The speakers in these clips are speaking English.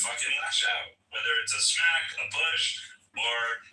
fucking lash out. Whether it's a smack, a push, or,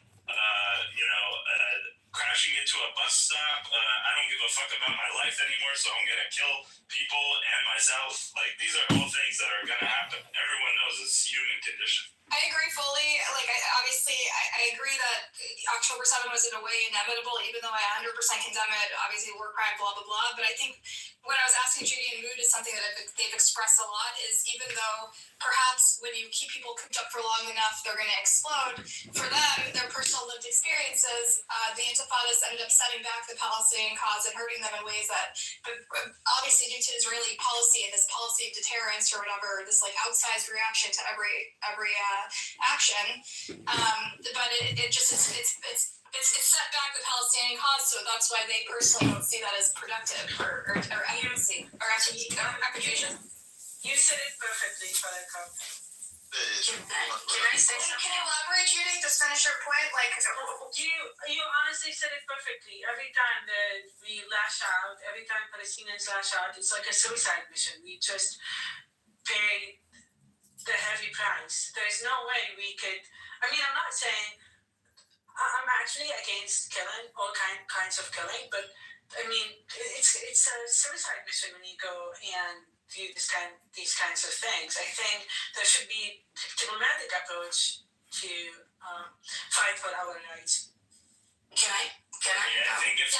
crashing into a bus stop. I don't give a fuck about my life anymore, so I'm going to kill people and myself. Like, these are all things that are going to happen. Everyone knows it's human condition. I agree fully. Like, I agree that October 7 was in a way inevitable, even though I 100% condemn it. Obviously, war crime, blah, blah, blah. But I think when I was asking Judy and Mood is something that they've expressed a lot is even though perhaps when you keep people cooped up for long enough, they're going to explode. For them, their personal lived experiences, the Intifadas ended up setting back the Palestinian cause and hurting them in ways that, obviously due to Israeli policy and this policy of deterrence or whatever, this like outsized reaction to every action, but it's set back the Palestinian cause, so that's why they personally don't see that as productive or efficacy or application. You said it perfectly, Falco. Can I say something? Can you elaborate, Judy? Just finish your point. Like you honestly said it perfectly. Every time that we lash out, every time Palestinians lash out, it's like a suicide mission. We just pay the heavy price. There's no way we could. I mean, I'm not saying I'm actually against killing, all kinds of killing, but I mean, it's a suicide mission when you go and do these kinds of things. I think there should be a diplomatic approach to fight for our rights. Can I? Yeah, I think if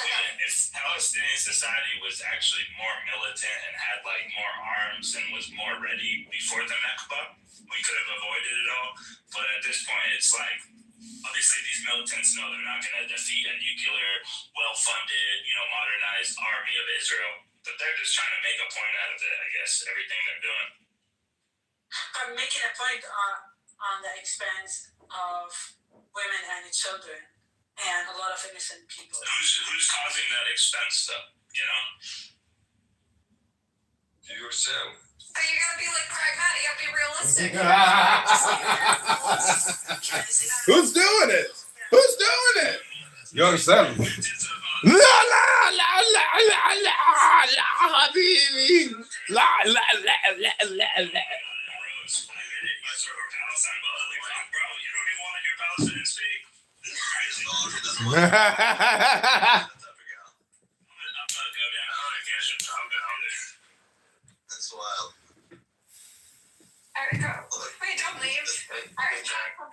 Palestinian society was actually more militant and had like more arms and was more ready before the Nakba, we could have avoided it all. But at this point, it's like, obviously these militants know they're not going to defeat a nuclear, well-funded, modernized army of Israel. But they're just trying to make a point out of it, I guess, everything they're doing. But making a point on the expense of women and children and a lot of innocent people. Who's causing that expense, though, Yourself. But you gotta be like pragmatic, you gotta be realistic. Who's doing it? Who's doing it? Yourself. La la la la la la la habibi. La la la la la la. That's wild. Alright, go. Wait, don't leave. Alright,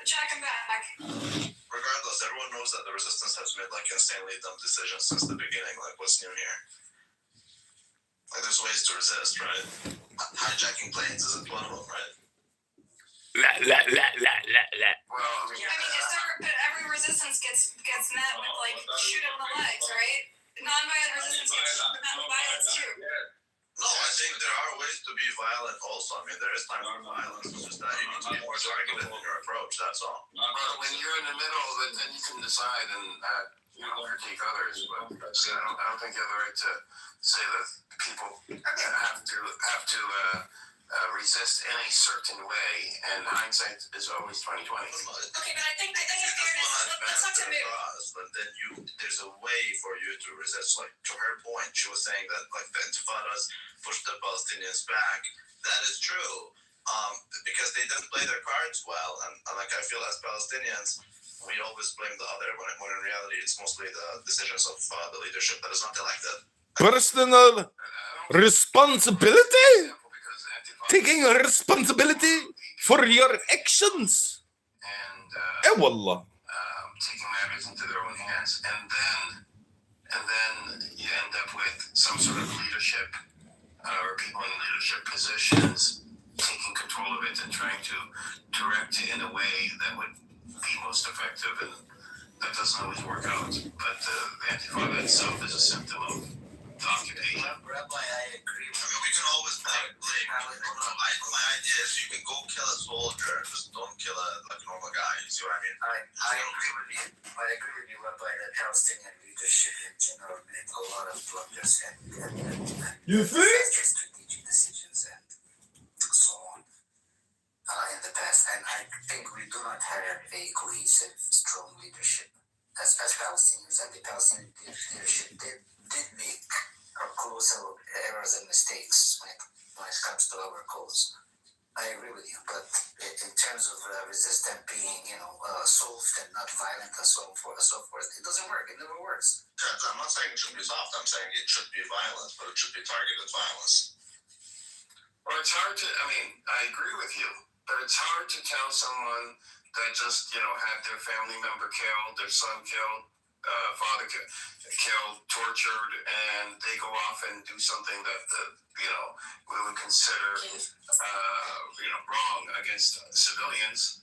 Jack, I'm back. Regardless, everyone knows that the resistance has made like insanely dumb decisions since the beginning. Like, what's new here? Like, there's ways to resist, right? Hijacking planes isn't one of them, right? La la la la la la. Well, Every resistance gets met with like shoot in the legs, right? Non-violent resistance gets met with violence too. No, I think there are ways to be violent also. I mean, there is time for violence. It's just that you need to be more targeted in your approach, that's all. Well, when you're in the middle of it, then you can decide and critique others. But I don't think you have the right to say that people have to resist in a certain way, and hindsight is always 20/20. Okay, but I think in fairness, let's talk to Mood. But then there's a way for you to resist. Like, to her point, she was saying that like the Intifadas pushed the Palestinians back. That is true, because they didn't play their cards well, and like I feel as Palestinians, we always blame the other when in reality it's mostly the decisions of the leadership that is not elected. Personal responsibility? Taking responsibility for your actions. And wallah. Taking matters into their own hands. And then you end up with some sort of leadership or people in leadership positions taking control of it and trying to direct it in a way that would be most effective, and that doesn't always work out. But the Intifada itself is a symptom of the occupation. Rabbi, I agree. I mean, we can always blame. My idea is you can go kill a soldier, just don't kill a normal guy. You see what I mean? I agree with you. I agree with you, Rabbi, that Palestinian leadership in general made a lot of blunders and You think? strategic decisions and so on in the past. And I think we do not have a cohesive, strong leadership as Palestinians. And the Palestinian leadership did make colossal errors and mistakes when it comes to our cause. I agree with you, but in terms of resistance being, soft and not violent and so forth and so forth. It doesn't work. It never works. Yeah, I'm not saying it should be soft. I'm saying it should be violence, but it should be targeted violence. Well, it's hard to, I agree with you, but it's hard to tell someone that just, had their family member killed, their son killed, father killed, tortured, and they go off and do something that, we would consider, wrong against civilians.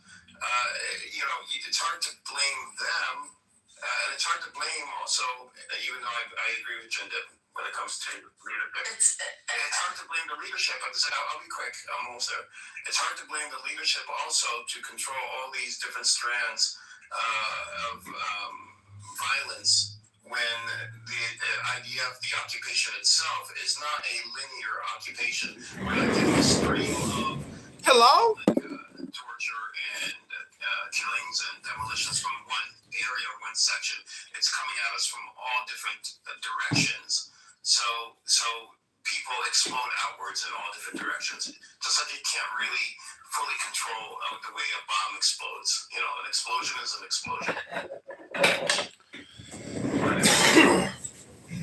It's hard to blame them, and it's hard to blame also, even though I agree with Jinder when it comes to leadership. It's hard to blame the leadership. I'll be quick. I'm almost there. It's hard to blame the leadership also to control all these different strands of violence when the idea of the occupation itself is not a linear occupation. We're not getting a stream of torture and killings and demolitions from one area or one section. It's coming at us from all different directions. So people explode outwards in all different directions. Just like you can't really fully control the way a bomb explodes. An explosion is an explosion.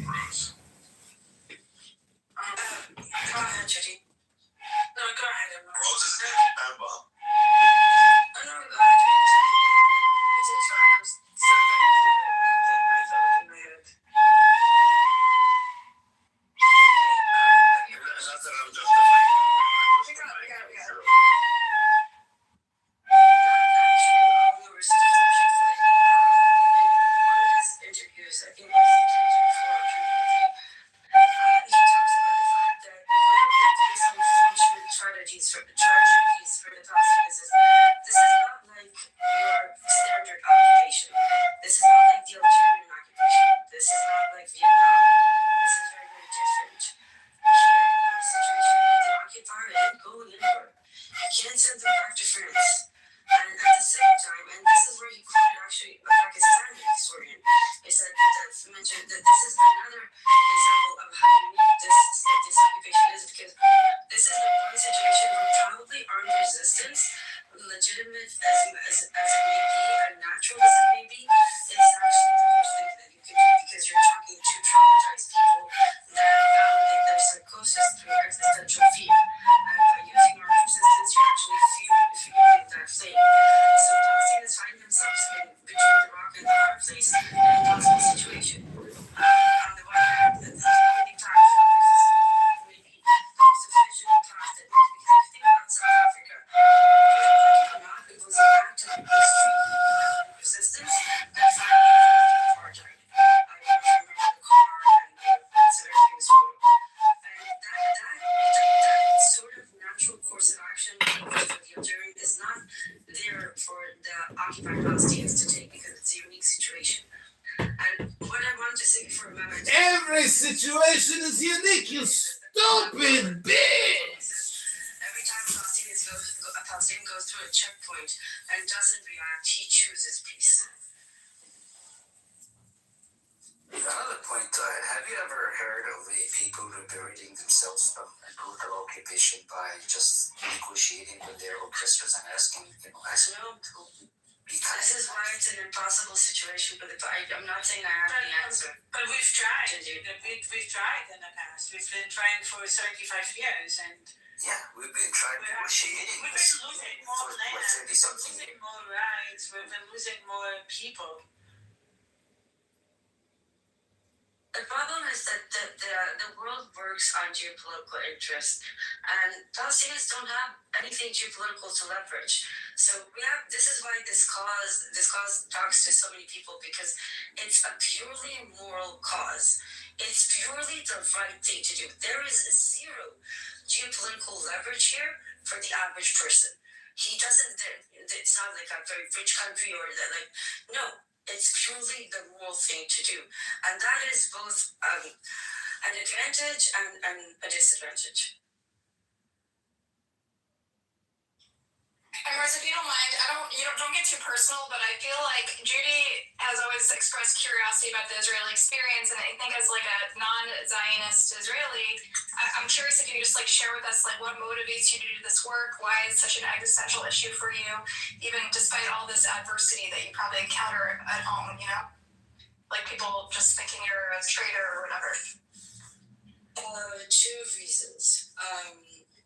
Rose. Go ahead, Judy. No, go ahead, Emma. Rose is a time bomb. Oh, no, go ahead. It's fine. I'm still trying to get my thought in my head. Not that I'm justifying We got it. Interviews, I think it was 224 or 223. He talks about the fact that some functional tragedies for the Palestinians is this is not like your standard occupation. This is not like the Algerian occupation. This is not like Vietnam. This is very, very different. Here you have a situation where the occupier didn't go anywhere. You can't send them back to France. And at the same time, and this is where he quoted actually a Pakistani historian, he said that mentioned that this is another example of how unique this occupation is, because this is the one situation where probably armed resistance, legitimate as it may be, and natural as it may be, is actually the worst thing that you can do, because you're talking to traumatized people that validate their psychosis through existential fear. And by using armed resistance, you're actually fueling that flame. So Palestinians find themselves between the rock and the hard place in an impossible situation. On the one hand, the many times maybe the most efficient plastic, because if you think about South Africa, it was an act of extreme resistance that finally ended apartheid. I remember the car and everything was photo. And that sort of natural course of action for the Algerian is not there for the occupied Palestinians to take, because it's a unique situation. And what I wanted to say before Mehmet, Every situation is unique, you stupid bitch! every time a Palestinian goes through a checkpoint and doesn't react, he chooses peace. Another point, have you ever heard of people liberating themselves from a brutal occupation by just negotiating with their oppressors and asking No. to be This kind? is why it's an impossible situation, but I'm not saying I have the answer. But we've tried. We've tried in the past. We've been trying for 35 years, and Yeah, we've been trying negotiating we've this been losing more for land, 30 we've been something losing years. more rights, we've been losing more people. The problem is that the world works on geopolitical interest, and Palestinians don't have anything geopolitical to leverage. So this is why this cause talks to so many people, because it's a purely moral cause. It's purely the right thing to do. There is zero geopolitical leverage here for the average person. He doesn't. It's not like a very rich country or like no. It's purely the moral thing to do. And that is both an advantage and a disadvantage. And Reza, if you don't mind, don't get too personal, but I feel like Judy has always expressed curiosity about the Israeli experience, and I think as like a non-Zionist Israeli, I'm curious if you could just like share with us like what motivates you to do this work, why it's such an existential issue for you, even despite all this adversity that you probably encounter at home, you know? Like people just thinking you're a traitor or whatever. Two reasons.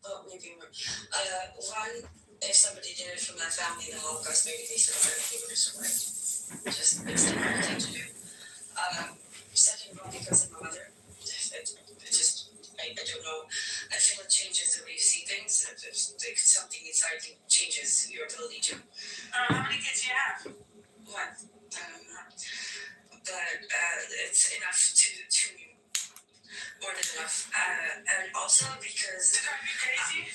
Well, maybe more. One, if somebody did it from that family in the Holocaust, maybe they survived, they would have survived. Just it's the right thing to do. Second of all, because of my mother, I don't know. I feel it changes the way you see things. If like something inside you changes your ability to. How many kids do you have? One. But it's enough to more than enough. And also because Does it drive you crazy?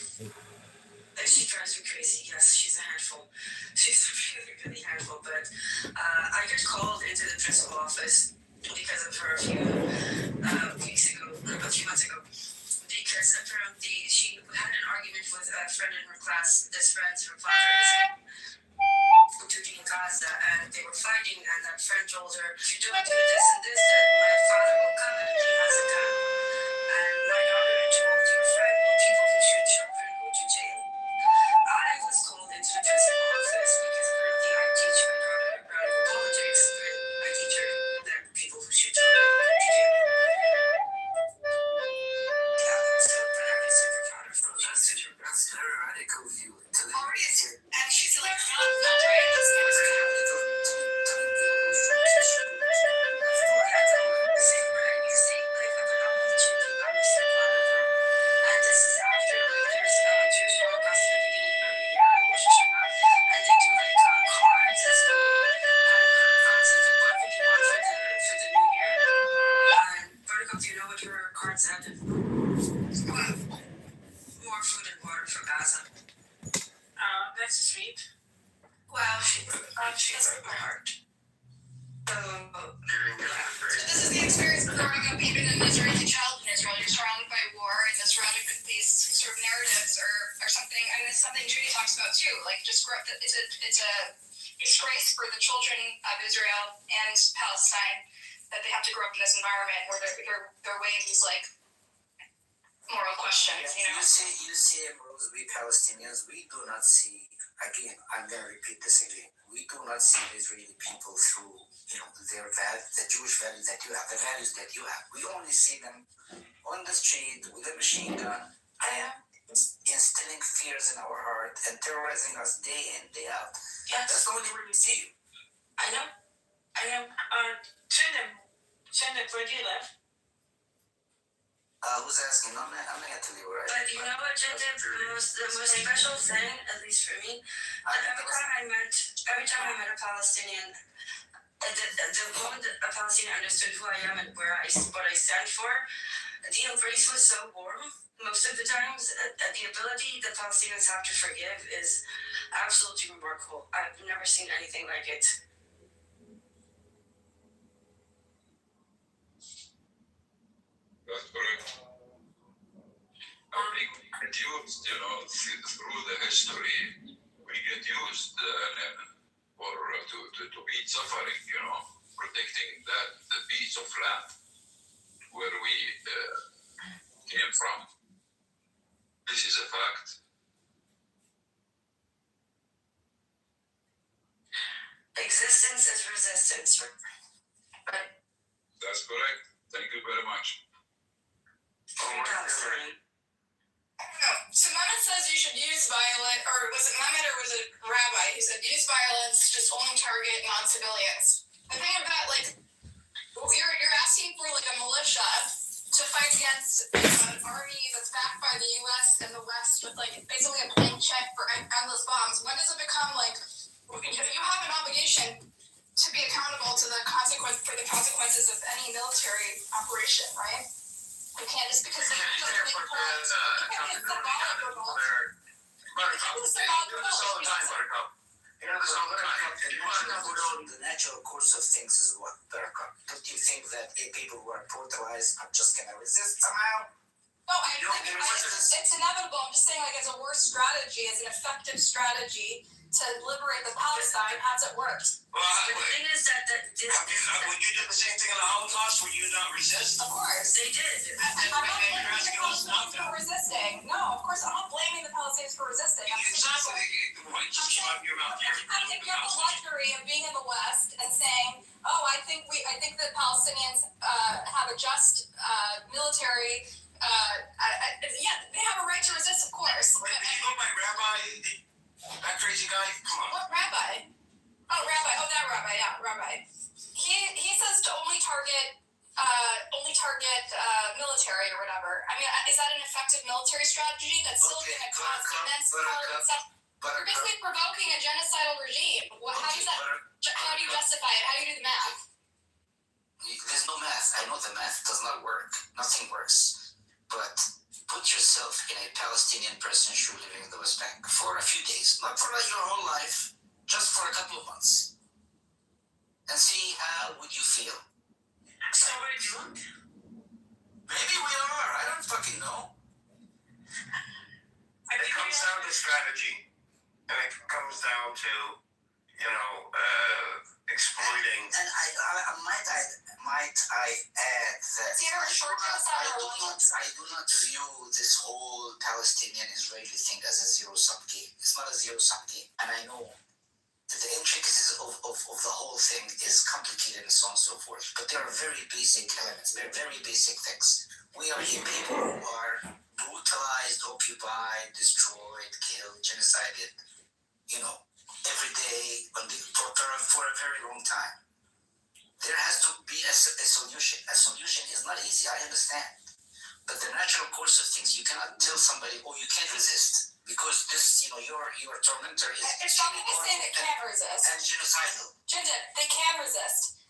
she drives me crazy. Yes, she's a handful. She's really, really handful. But I got called into the principal office because of her a few months ago. Because apparently she had an argument with a friend in her class. This friend's her father is duty in Gaza, and they were fighting, and that friend told her, if you don't do this and this, then my father will come and he has a gun. And my daughter told your friend, well, people who shoot children go to jail. I was called into the principal office because apparently I teach my daughter radical politics, and I teach her that people who shoot children go to jail. So that I'm super proud of her. That's a very radical view. And she's like, not right. That's Do you know what your card said? More food and water for Gaza. That's sweet. wow. She broke my heart. So this is the experience of growing up even an Israeli child in Israel. You're surrounded by war and you're surrounded with these sort of narratives or something. I mean, it's something Judy talks about too. Like just grow up. It's a disgrace for the children of Israel and Palestine that they have to grow up in this environment where they're weighing these like moral questions. You know. You see, Rose, we Palestinians, we do not see. Again, I'm going to repeat this again. We do not see the Israeli people through, their the Jewish values that you have, the values that you have. We only see them on the street with a machine gun, instilling fears in our heart and terrorizing us day in, day out. Yes. That's the only way we see you. I know. Shannon, where do you live? Who's asking? I'm not going to tell you where I But you know what, Jindit? The most special thing, at least for me, every time I met a Palestinian, the moment a Palestinian understood who I am and what I stand for, the embrace was so warm. Most of the times, the ability that Palestinians have to forgive is absolutely remarkable. I've never seen anything like it. That's correct. I think we get used, through the history, we get used to beat suffering, protecting the piece of land where we came from. This is a fact. Existence is resistance, right? That's correct. Thank you very much. Palestine. I don't know. So Mehmet says you should use violence, or was it Mehmet or was it Rabbi? He said use violence, just only target non-civilians. The thing about you're asking for like a militia to fight against an army that's backed by the U.S. and the West with like basically a blank check for endless bombs. When does it become like you have an obligation to be accountable to the consequences of any military operation, right? You can't just because they just make points. The natural course of things is what, Buttercup? Don't you think that people who are brutalized are just going to resist somehow? No, I You don't think get residents. it's inevitable. I'm just saying, like, as a worse strategy, as an effective strategy to liberate the Palestine, how's it worked? Well, But the thing is that when you did the same thing in the Holocaust, would you not resist? Of course. they did. I'm not blaming you're the asking us not Palestinians for resisting. No, of course, I'm not blaming the Palestinians for resisting. Exactly. Why just came out of your mouth? I'm taking up the luxury of being in the West and saying, oh, I think the Palestinians have a just military. Yeah, they have a right to resist, of course. Wait, did you go by Rabbi? That crazy guy? Come on. What rabbi? Oh, rabbi. Oh, that rabbi. Yeah, rabbi. He says to only target military or whatever. I mean, is that an effective military strategy? That's still going to cause immense stuff. You're basically provoking a genocidal regime. How do you justify it? How do you do the math? There's no math. I know the math does not work. Nothing works. But put yourself in a Palestinian person's shoe living in the West Bank for a few days, not for like your whole life, just for a couple of months, and see how would you feel. So we're doomed? Maybe we are. I don't fucking know. It comes down to strategy, and it comes down to, exploiting. And might I add that It's either a short genocide or long genocide. I do not view this whole Palestinian-Israeli thing as a zero-sum game. It's not a zero-sum game. And I know that the intricacies of the whole thing is complicated and so on and so forth. But there are very basic elements. They're very basic things. We are people who are brutalized, occupied, destroyed, killed, genocided, every day for a very long time. There has to be a solution. A solution is not easy, I understand. But the natural course of things, you cannot tell somebody, oh, you can't resist. Because this, your tormentor is It's not to say they can't resist. and genocidal. Jinjit, they can resist.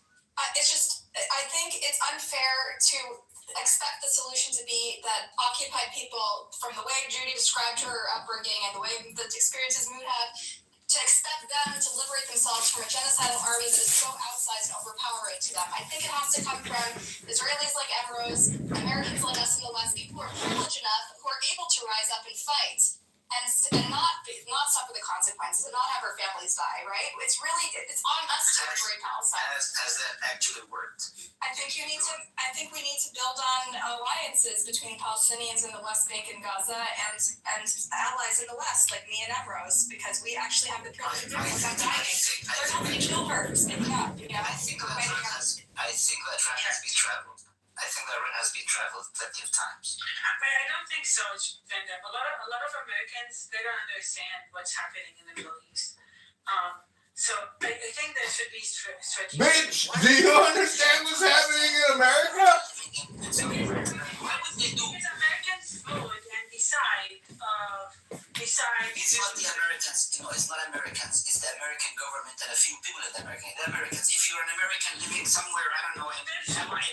It's just, I think it's unfair to expect the solution to be that occupied people, from the way Judy described her upbringing and the way the experiences Mood had, to expect them to liberate themselves from a genocidal army that is so outsized and overpowering to them. I think it has to come from Israelis like Emrose, Americans like us in the West, people who are privileged enough, who are able to rise up and fight and not suffer the consequences and not have our families die, right? It's on us to liberate Palestine. Has that actually worked? I think we need to build on alliances between Palestinians in the West Bank and Gaza and allies in the West, like me and Emrose, because we actually have the privilege of doing it without dying. There's nothing to kill her for speaking up, I think that route has been traveled. I think that route has been traveled plenty of times. But I don't think so, Vendor. A lot of Americans, they don't understand what's happening in the Middle East. So I think there should be strategic. Bitch, do you understand what's happening in America? Why would they do? Because Americans vote and decide. It's not the Americans, it's not Americans. It's the American government and a few people in the Americans. If you're an American living somewhere, I don't know, in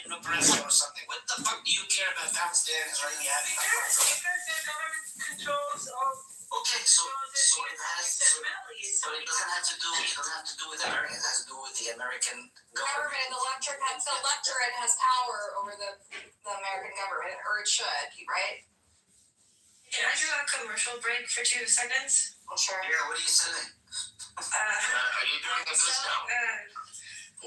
Nebraska or something, what the fuck do you care about Palestine and Israeli having a Because the government controls all. Okay, so it doesn't have to do with Americans. It has to do with the American government. The electorate has power over the American government, or it should, right? Can I do a commercial break for 2 seconds? Sure. Yeah, what are you selling? Are you doing a discount?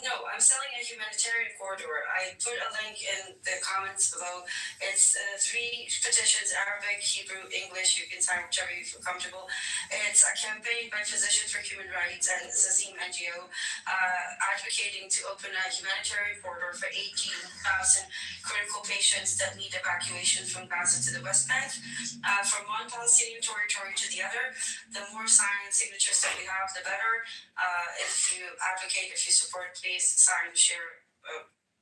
No, I'm selling a humanitarian corridor. I put a link in the comments below. It's 3 petitions, Arabic, Hebrew, English. You can sign whichever you feel comfortable. It's a campaign by Physicians for Human Rights and Zazim NGO advocating to open a humanitarian corridor for 18,000 critical patients that need evacuation from Gaza to the West Bank. From one Palestinian territory to the other. The more signatures that we have, the better. If you advocate, if you support, please sign, share,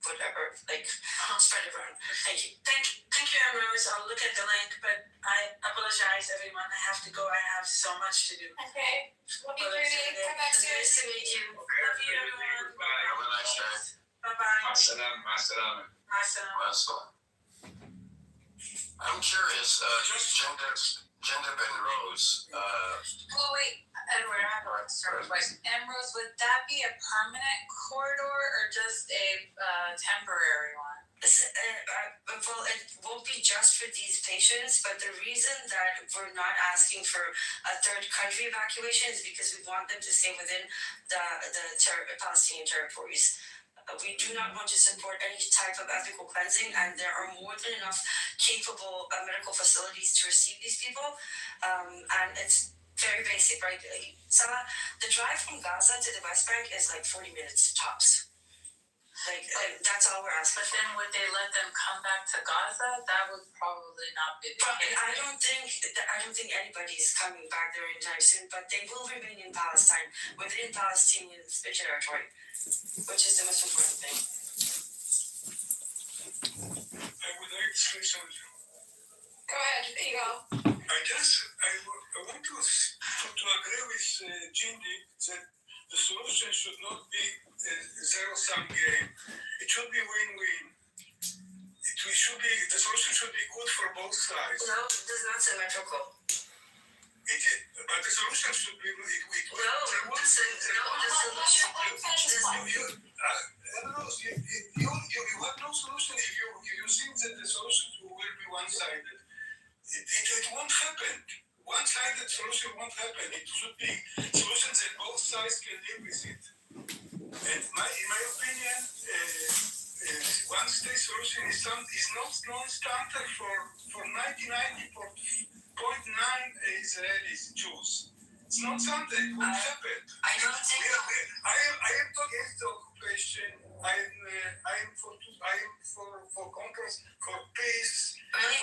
whatever, spread it around. Thank you. Thank you, Emrose. I'll look at the link, but I apologize, everyone. I have to go. I have so much to do. Okay. Love you, Judy. Come back soon. Nice to meet you. Love you, everyone. Have a nice day. Bye-bye. Masalam. I'm curious, Gender Ben Rose. Oh wait, Edward, I have to start with a question. Emrose, would that be a permanent corridor or just a temporary one? Well, it won't be just for these patients, but the reason that we're not asking for a third country evacuation is because we want them to stay within the Palestinian territories. We do not want to support any type of ethical cleansing, and there are more than enough capable medical facilities to receive these people. And it's very basic, right? Salah, the drive from Gaza to the West Bank is like 40 minutes tops. Like, that's all we're asking. But then would they let them come back to Gaza? That would probably not be the case. I don't think anybody's coming back there anytime soon, but they will remain in Palestine, within Palestinian territory, which is the most important thing. I would like to say something. Go ahead, there you go. I want to agree with Jindy that the solution should not be a zero-sum game. It should be win-win. The solution should be good for both sides. No, this is not symmetrical. It is, but the solution should be. You have no solution if you think that the solution will be one-sided. It won't happen. One-sided solution won't happen. It should be solutions that both sides can live with it. And in my opinion, one-state solution is not non-standard for 99.9 Israelis, Jews. It's not something that won't happen. I don't think. I am against the occupation. I am for Congress, for peace. Really?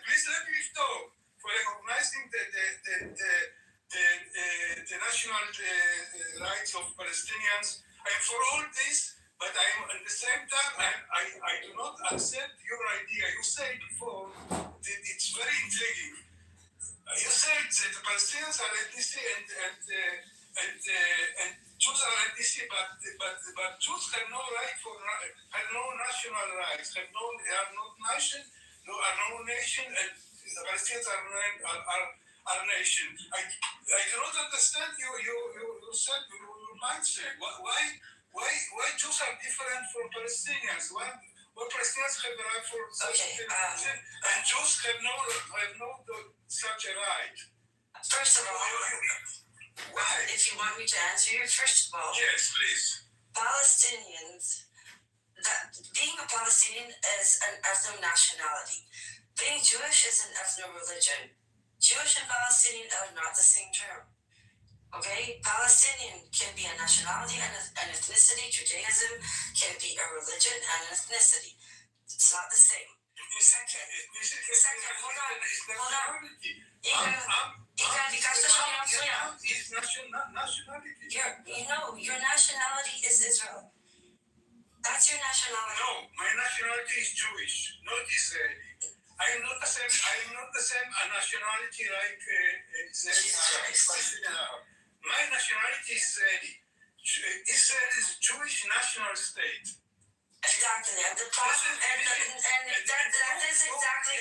Please let me talk. For recognizing the national rights of Palestinians. I am for all this, but I am at the same time I do not accept your idea. You said before that it's very intriguing. You said that the Palestinians are ethnicity and Jews are ethnicity, but Jews have no right have no national rights, are not nation, are no nation, and the Palestinians are nation. I do not understand your mindset. Why Jews are different from Palestinians? Why Palestinians have the right for such and Jews have no such a right? First of all, why? If you want me to answer you, first of all, yes, please. Palestinians. Being a Palestinian is an ethno-nationality. Being Jewish is an ethno-religion. Jewish and Palestinian are not the same term. Okay? Palestinian can be a nationality and an ethnicity. Judaism can be a religion and an ethnicity. It's not the same. Second, hold on. Your nationality is Israel. That's your nationality. No, my nationality is Jewish, not Israeli. I am not the same nationality like Israeli Arab. My nationality is Israeli. Israel is a Jewish national state. Exactly, and the problem, that is exactly,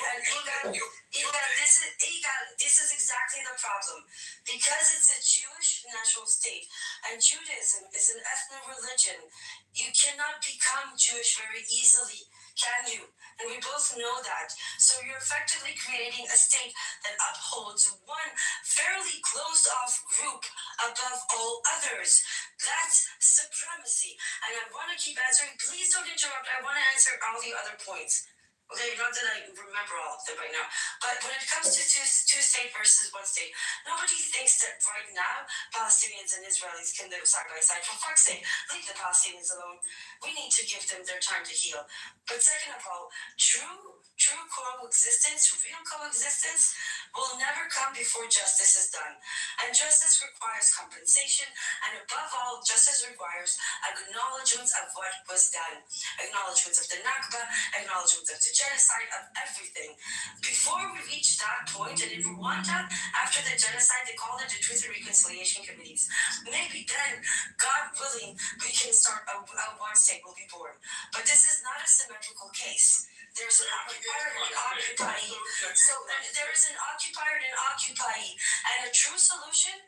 this is exactly the problem. Because it's a Jewish national state, and Judaism is an ethno-religion, you cannot become Jewish very easily, can you? And we both know that. So you're effectively creating a state that upholds one fairly closed-off group above all others. That's supremacy. And I want to keep answering. Please don't interrupt. I want to answer all the other points. Okay, not that I remember all of them right now. But when it comes to two state versus one state, nobody thinks that right now Palestinians and Israelis can live side by side. For fuck's sake, leave the Palestinians alone. We need to give them their time to heal. But second of all, true coexistence, real coexistence, will never come before justice is done. And justice requires compensation, and above all, justice requires acknowledgements of what was done. Acknowledgements of the Nakba, acknowledgements of the genocide, of everything. Before we reach that point, and in Rwanda, after the genocide, they called it the Truth and reconciliation committees. Maybe then, God willing, we can start a one state will be born. But this is not a symmetrical case. There's an occupier and an occupyee. So there is an occupier and an occupyee. And a true solution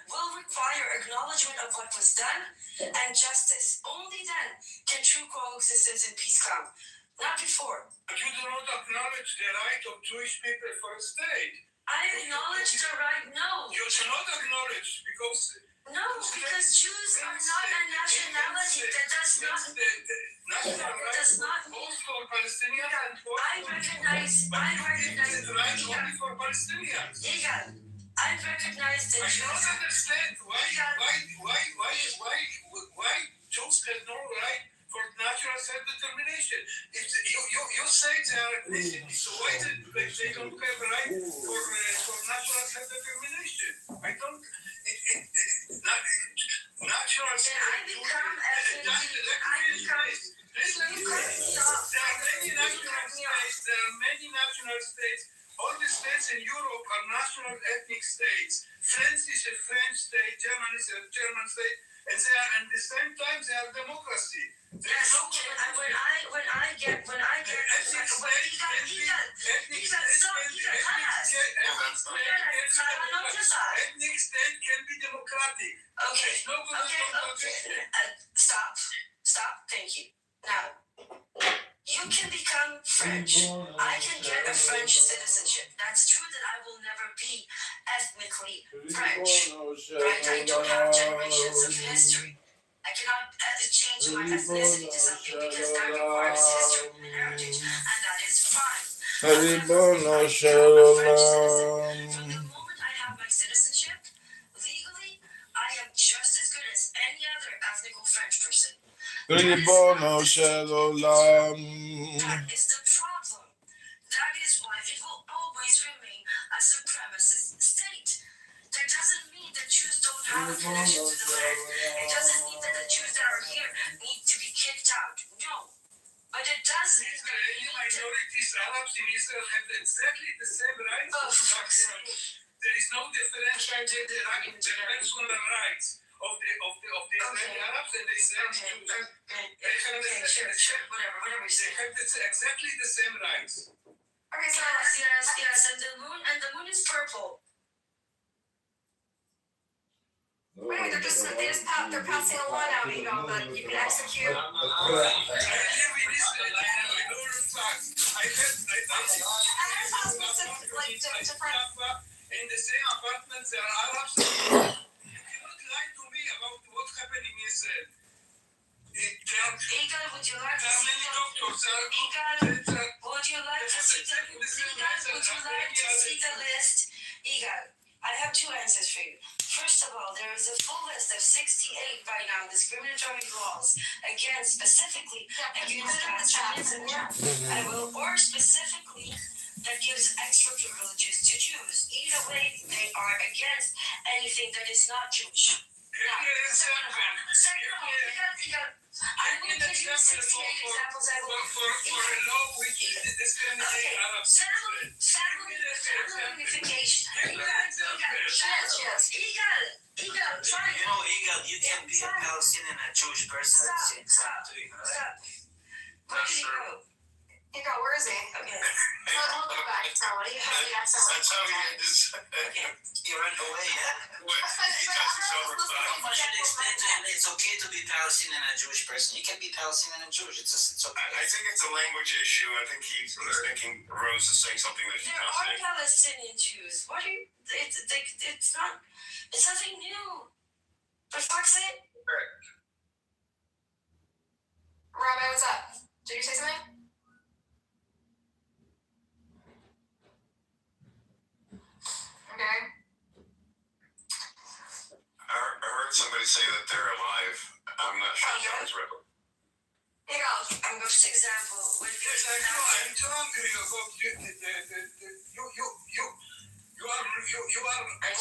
will require acknowledgement of what was done and justice. Only then can true coexistence and peace come. Not before. But you do not acknowledge the right of Jewish people for a state. I acknowledge the right. No. You cannot acknowledge because Jews are not a nationality. That does not. national That does not mean. both for Palestinians and for I recognize. the right only for Palestinians. Igal, I recognize the I Jews. cannot understand why Jews have no right for natural self-determination. If you say they are ethnicity, so why they don't have a right for natural self-determination? I don't. Natural self-determination. There are many national states. All the states in Europe are national ethnic states. France is a French state, Germany is a German state, and they are at the same time they are democracy. Yes, when I get ethnic state can be democratic. Okay. Stop. Thank you. Now, you can become French. I can get a French citizenship. That's true that I will never be ethnically French. Right? I don't have generations of history. I cannot change my ethnicity to something because that requires history and heritage, and that is fine. From the moment I have my citizenship, legally, I am just as good as any other ethnical French person. That is the problem. That is why it will always remain a supremacist state. That doesn't mean that Jews don't have a connection to the land. It doesn't mean that the Jews that are here need to be kicked out. No. But it does mean that we Israeli need to... minorities, Arabs in Israel have exactly the same rights. Oh, for fuck's sake. There is no differentiation in the personal rights of the Israeli Arabs and the Israeli Jews. Okay, sure, whatever you say. They have exactly the same rights. Okay, so Yes, and the moon is purple. wait, they're passing a law now, Igal, that you can execute. I live in Israel. I know the facts. I in the same apartment there are Arabs. You cannot lie to me about what's happening in Israel. Igal, would you like There to are see many doctors. would you like to see the list? Igal, I have two answers for you. First of all, there is a full list of 68 by now discriminatory laws specifically against Palestinians or specifically that gives extra privileges to Jews. Either way, they are against anything that is not Jewish. Now, second of all, I will give you 68 examples. For a law which discriminates Arabs. Family unification. Igal, try it. Igal, you can be a Palestinian and a Jewish person at the same time. Stop. Where did he go? Igal, where is he? Okay. I'll go back. So what do you have? That's how he is. Okay. He ran away, yeah? He does his overtime. I should explain to him it's okay to be Palestinian and a Jewish person. You can be Palestinian and Jewish. It's okay. I think it's a language issue. I think he's thinking Rose is saying something that he's There not are saying. Palestinian Jews. What are you? It's not. It's nothing new. For fuck's sake. Rabbi, what's up? Did you say something? Okay. I heard somebody say that they're alive. I'm not sure if that was real. Igal, First example, when Yes, I'm too angry about you are. I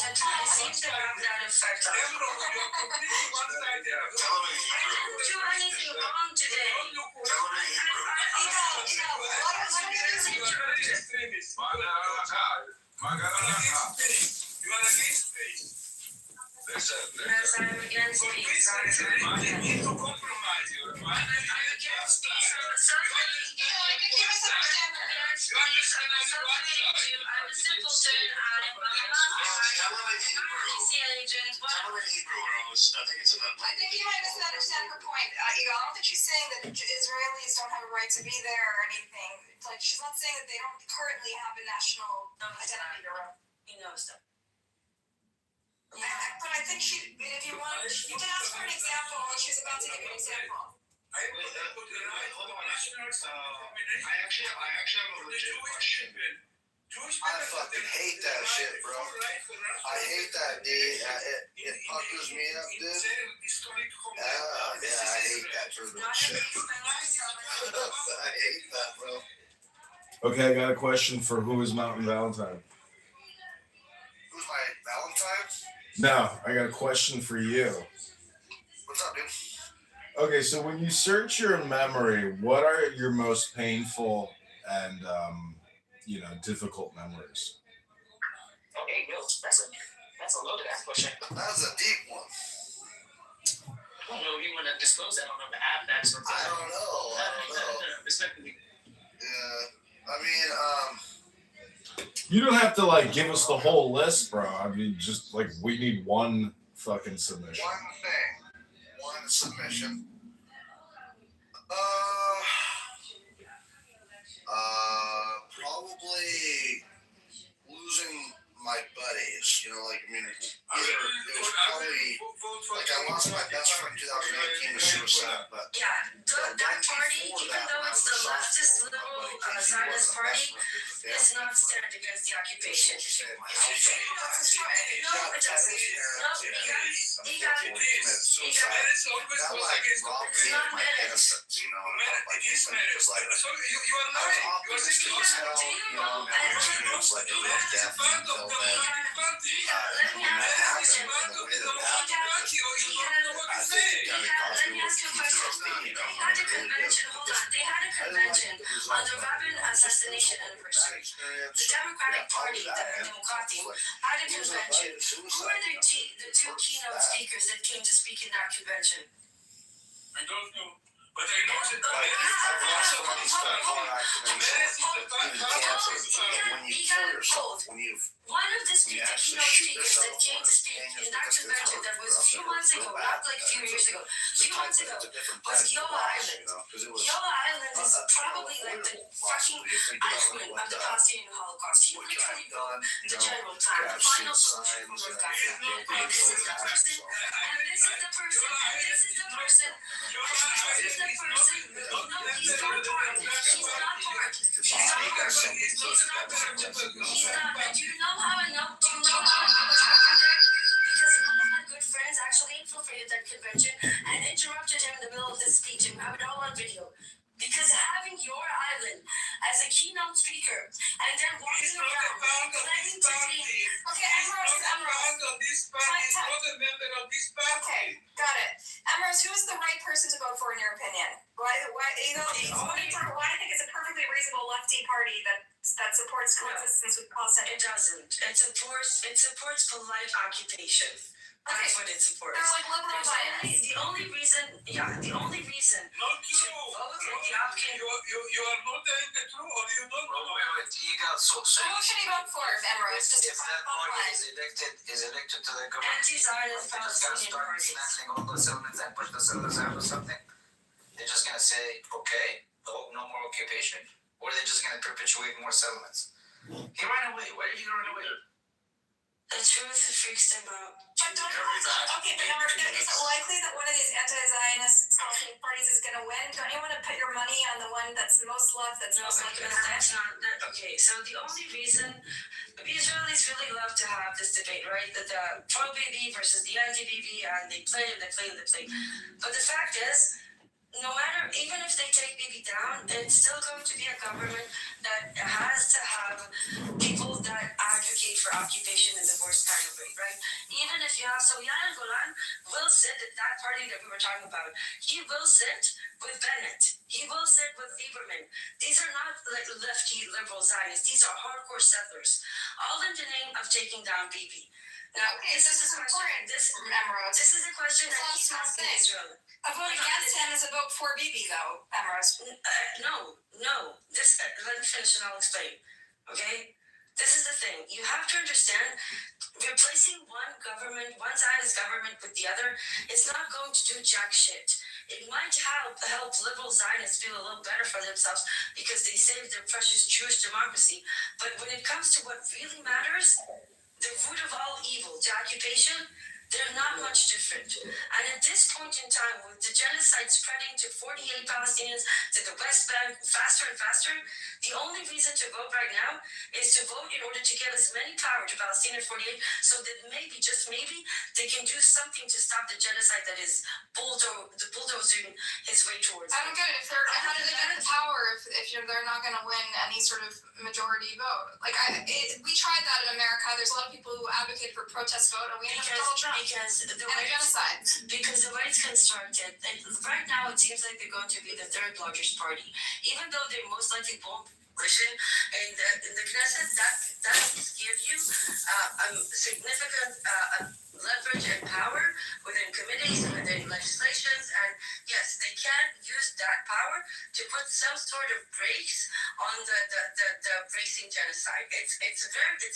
seem to have that effect on you. You're completely one-sided. Tell him in I Hebrew. didn't do anything wrong today. Tell him in Hebrew. You are very extremist. You are against peace. Because I'm against For peace. peace I'm reason, they need to compromise you. against peace. I'm suffering. You know, I think you misunderstand her. Against You peace. understand I'm suffering. I'm a simpleton. I'm a Tell him in Hebrew. agent. Tell him in Hebrew, Rose. I think it's enough. I think you might misunderstand her point. I don't think she's saying that Israelis don't have a right to be there or anything. Like, she's not saying that they don't currently have a national identity bureau. He knows that. But I think if you want, you can ask for an example, and she's about to give you an example. I put the right Hold on. national I actually have a legit question. Jewish I fucking hate that shit, bro. I hate that, dude. It puckers me up, dude. Yeah, I hate that turtle shit. I hate that, bro. Okay, I got a question for who is Mountain Valentine. Who's my Valentine? No, I got a question for you. What's up, dude? Okay, so when you search your memory, what are your most painful and difficult memories? Okay, no, that's a loaded ass question. That's a deep one. I don't know if you want to disclose that on the app. That's what I don't know. Respectfully. Yeah, I mean, You don't have to give us the whole list, bro. I mean, just we need one fucking submission. one submission. Probably losing my buddies. It was probably I lost my best friend in 2018 to suicide, but Yeah, that party, even though it's the leftist liberal Zionist party, does not stand against the occupation. No, it doesn't. No, he got it. that robbed me of my innocence. You are lying. You are saying Let me ask you a question. Let me ask you a question. They had a convention. Hold on. They had a convention on the Rabin assassination anniversary. The Democratic Party, the Democratic, had a convention. Who were the two keynote speakers that came to speak in that convention? I don't know. But I know that one of the keynote speakers that came to speak in that convention that was a few months ago, not like a few years ago, a few months ago, was Yola Island. Yola Island is probably like the fucking icon of the Palestinian Holocaust. He literally wrote the general plan, the final solution for Gaza. And this is the person, and this is the person, and this is the person. No, he's not part. He's not part. And do you know how I know? Do you know how I know what happened there? Because one of my good friends actually infiltrated that convention and interrupted him in the middle of this speech, and we have it all on video. Because having your island as a keynote speaker and then walking around claiming to be Okay, got it. Emrose, who is the right person to vote for in your opinion? Why I think it's a perfectly reasonable lefty party that supports coexistence with Palestine. It doesn't. It supports polite occupation. That's what it supports. They're like liberal Zionists. The only reason not true. vote in the Afghan. You are not telling the truth, or you don't know. Wait. So So who should he vote for, Emrose? Just if that party is elected to the government, Anti-Zionist they're just gonna Palestinian start parties. dismantling all those settlements and push the settlers out or something? They're just gonna say, okay, no more occupation, or they're just gonna perpetuate more settlements. He ran away. Why did he run away? The truth freaks them out. But is it likely that one of these anti-Zionist parties is going to win? Don't you want to put your money on the one that's most left, that's most likely to win? That's not that. Okay, so the only reason the Israelis really love to have this debate, right? That the pro-BB versus the anti-BB, and they play. But the fact is, no matter, even if they take Bibi down, it's still going to be a government that has to have people that advocate for occupation in the worst kind of way, right? Even if you have, so Yair Golan will sit at that party that we were talking about. He will sit with Bennett. He will sit with Lieberman. These are not like lefty liberal Zionists. These are hardcore settlers, all in the name of taking down Bibi. Now, Okay, so this is important. This Emerald. this is a question It's that not a he's small asking thing. Israel. A vote against him is a vote for Bibi, though, Emerald. No. This let me finish and I'll explain. Okay, this is the thing. You have to understand. Replacing one Zionist government with the other, is not going to do jack shit. It might help liberal Zionists feel a little better for themselves because they saved their precious Jewish democracy. But when it comes to what really matters, the root of all evil, the occupation, they're not much different. And at this point in time, with the genocide spreading to 48 Palestinians to the West Bank faster and faster, the only reason to vote right now is to vote in order to give as many power to Palestinian 48 so that maybe, just maybe, they can do something to stop the genocide that is bulldozing his way towards. I don't get it. How do they get the power if they're not going to win any sort of majority vote? Like, we tried that in America. There's a lot of people who advocate for protest vote, and we ended up Donald Trump. Because the and way genocide. Because the way it's constructed, right now it seems like they're going to be the third largest party, even though they most likely won't coalition in the Knesset. That gives you significant leverage and power within committees, within legislations, and yes, they can use that power to put some sort of brakes on the racing genocide. It's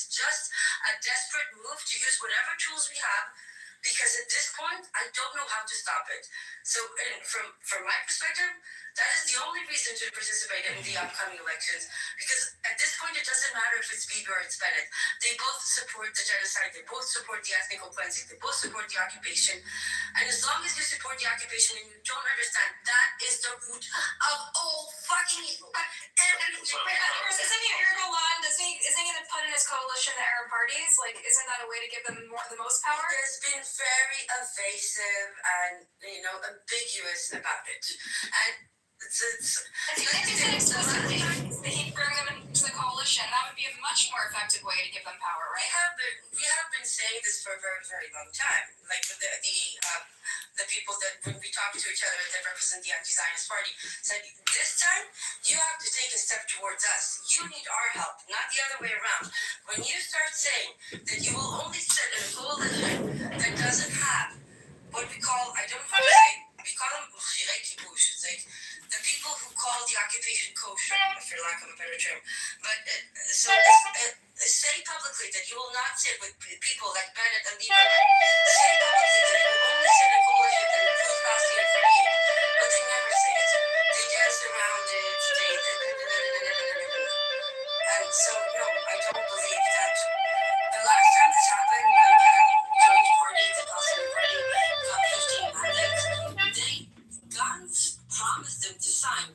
just a desperate move to use whatever tools we have. Because at this point, I don't know how to stop it. So, from my perspective, that is the only reason to participate in the upcoming elections. Because at this point, it doesn't matter if it's Bibi or it's Bennett. They both support the genocide. They both support the ethnic cleansing. They both support the occupation. And as long as you support the occupation and you don't understand, that is the root of all fucking evil. Isn't Erdogan, isn't he going to put in his coalition the Arab parties? Like, isn't that a way to give them the most power? There's been very evasive and ambiguous about it, and it's explicitly they bring them into the coalition. That would be a much more effective way to give them power, right? We have been saying this for a very, very long time. Like the people that when we talk to each other that represent the anti-Zionist party said, this time you have to take a step towards us. You need our help, not the other way around. When you start saying that you will only sit in a coalition that doesn't have what we call, I don't know how to say, we call them chirei kibush. It's like the people who call the occupation kosher, for lack of a better term. But say publicly that you will not sit with people like Bennett and Lieberman. Say publicly that you will only sit in a coalition that includes Palestinian 48. But they never say it. They dance around it. And so, no, I don't believe that. The last time this happened, when the joint party, the Palestinian party, got 15 mandates, Gantz promised them to sign.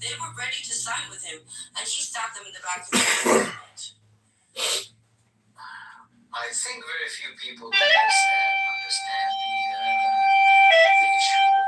They were ready to sign with him, and he stabbed them in the back of the head. I think very few people understand the issue of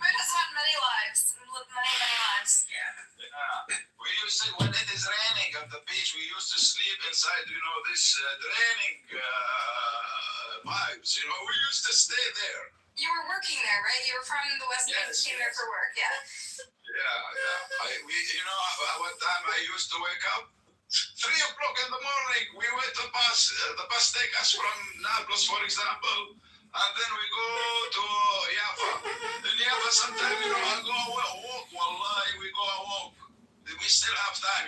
Mood has had many lives, lived many lives. We used to, when it is raining on the beach, we used to sleep inside, this draining pipes, we used to stay there. You were working there, right? You were from the West Bank, Yes, came there for work, yeah. Yeah. One time I used to wake up 3 o'clock in the morning. We wait the bus. The bus take us from Naples, for example, and then we go to Jaffa. In Jaffa, sometimes I go walk. Wallahi, we go walk. We still have time,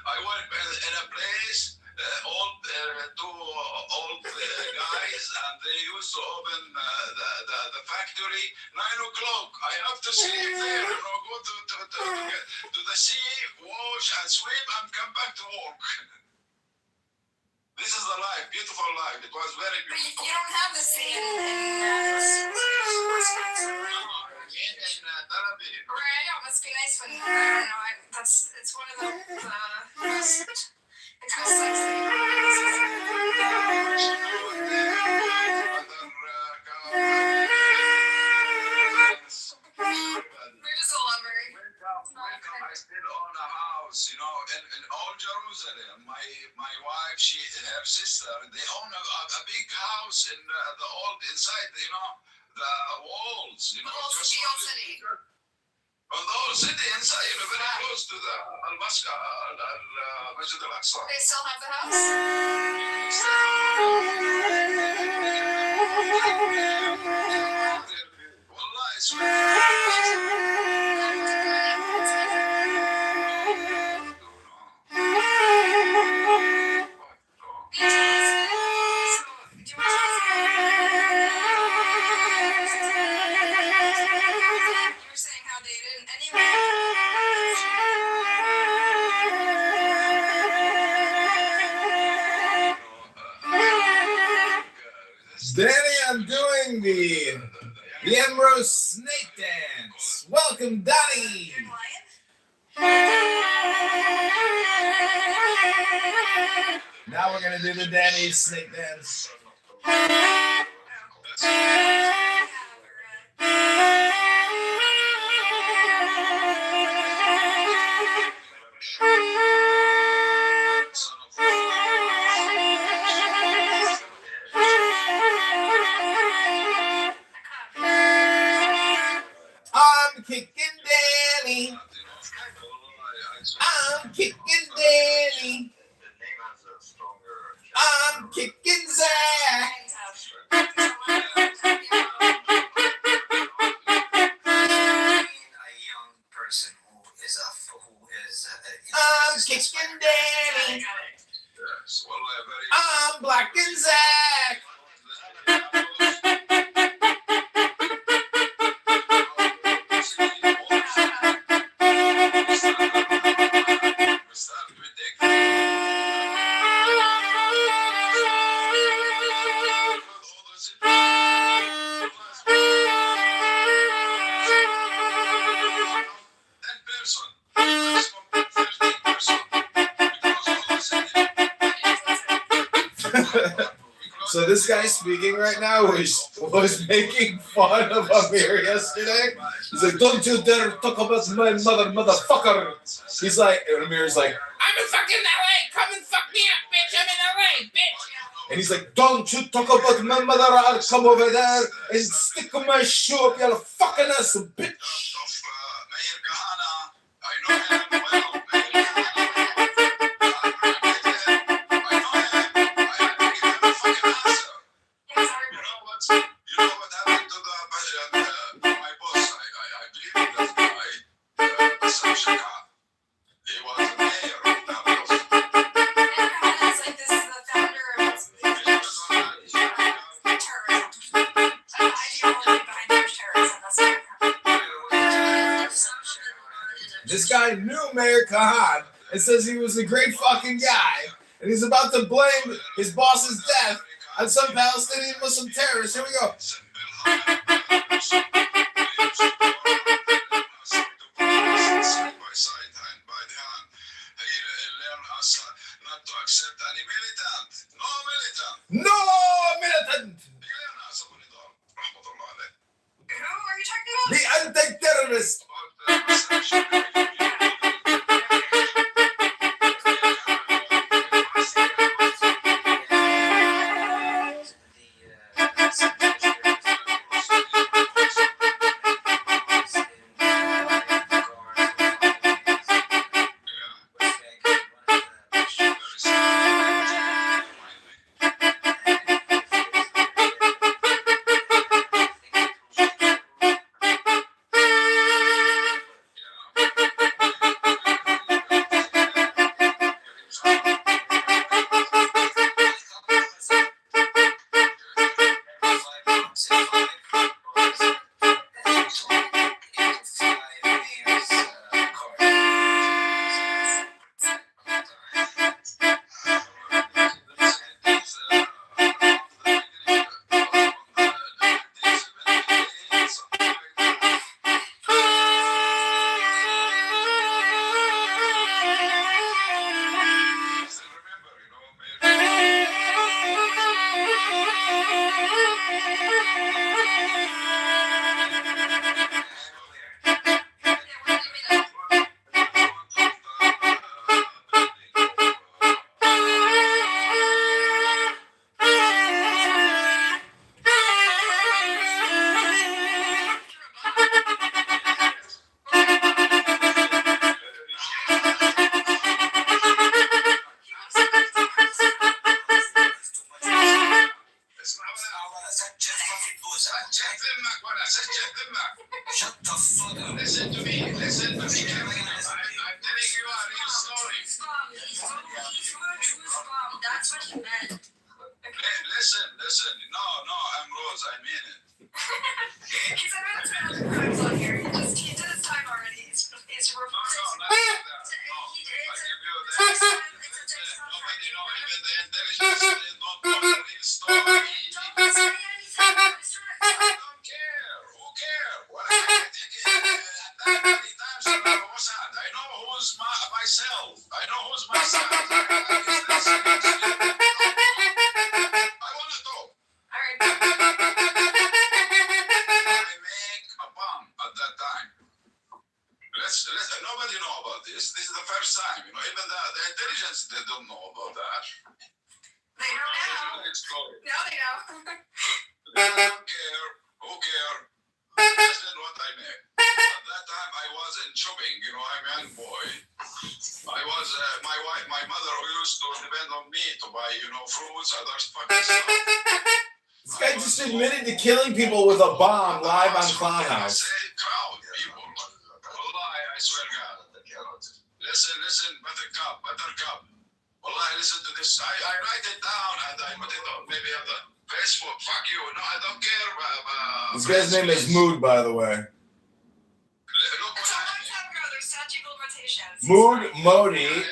I went in a place. Two old guys, and they used to open the factory 9 o'clock. I have to sleep there, go to the sea, wash and swim, and come back to work. This is the life, beautiful life. It was very But beautiful. you don't have the sea in Tel Aviv. Right, yeah, it must be nice when, I don't know, it's one of the most, it kind of sucks that you we're just a lumbering. I still own a house, in old Jerusalem. My wife, her sister, they own a big house in the old inside, the walls, The old city. On the old city inside, very close to the Al-Masjid Al-Aqsa. They still have the house? Wallah, it's Danny, I'm doing the Emerald Snake Dance. Welcome, Donnie. Now we're gonna do the Danny Snake Dance. I'm kicking Danny. I'm kicking Danny. I'm kicking Zach. I'm kicking Danny. I'm blacking Zach. So this guy speaking right now was making fun of Amir yesterday. He's like, "Don't you dare talk about my mother, motherfucker." He's like, and Amir's like, "I'm in fucking LA. Come and fuck me up, bitch. I'm in LA, bitch." And he's like, "Don't you talk about my mother. I'll come over there and stick my shoe up your fucking ass, bitch." this guy, Sam Shaka. He was the mayor of Nablus. It's like this is the founder of terrorism. The ideology behind Jewish terrorism. That's what This guy knew Mayor Kahan and says he was a great fucking guy, and he's about to blame his boss's death on some Palestinian Muslim terrorist. Here we go. Not to accept any militant. No militant. No militant! Who are you talking about? The anti-terrorist! Shut the fuck up. Listen to me. Listen to me. I'm telling you a real story. That's what he meant. Listen. No, I'm Rose. I mean it. He's admitted to crimes on here. He did his time already. He's No, not like that. No, He did. I give you that. Nobody know, even the intelligence don't know the real story. Don't say anything. I don't care. Who cares? What I that many times I'm Mossad. I know who's myself. I know who's myself. I want to talk. All right. I make a bomb at that time. Let's nobody know about this. This is the first time. You know, even the intelligence, they don't know about that. They know now. Now they know. Who care? Listen what I make. At that time I was in shopping, you know, I'm a young boy. I was, my mother used to depend on me to buy, you know, fruits, other fucking stuff. This guy just admitted to killing people with a bomb live on Clownhouse. Crowd people. Wallahi, I swear God. Listen, buttercup. Wallahi, listen to this. I write it down and I put it on maybe on the Facebook. Fuck you. No, I don't care. This guy's name is Mood, by the way. It's a long time ago. There's statute of limitations. Mood Modi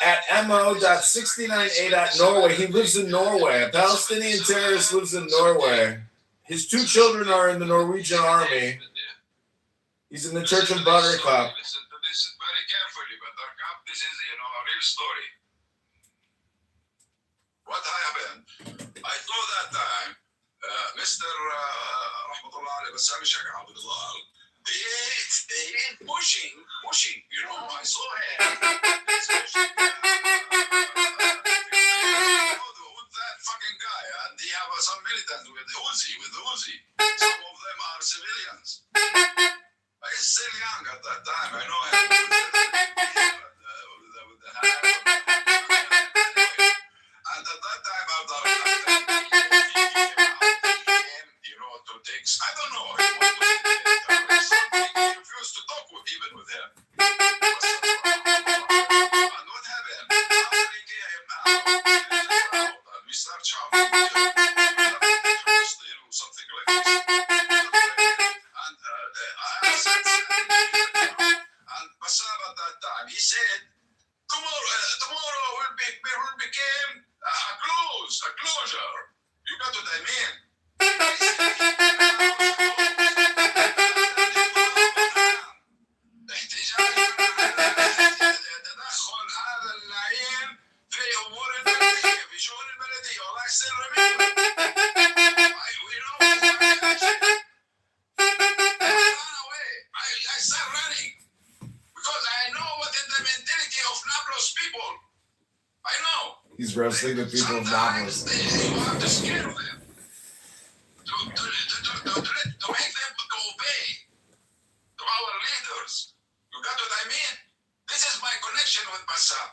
at mo.698@Norway. He lives in Norway. A Palestinian terrorist lives in Norway. His two children are in the Norwegian army. He's in the Church of Buttercup. Listen to this very carefully, Buttercup. This is, you know, a real story. What happened? I told that time, Mr. Rahmatullah Ali Bassam Shaka Abdullah, he pushing, you know, I saw him. He's pushing, that fucking guy, and he have some militants with Uzi. Some of them are civilians. I was still young at that time. I know him. And at that time, you know, to take. I don't know. And Bassam at that time, he said, tomorrow will become a closure. You got what I mean? تدخل هذا اللعين في امور البلديه في شؤون البلديه والله يصير I start running because I know what is the mentality of Nablus people. I know. He's wrestling the people of Nablus. You have to scare them to make them to obey to our leaders. You got what I mean? This is my connection with Bassam.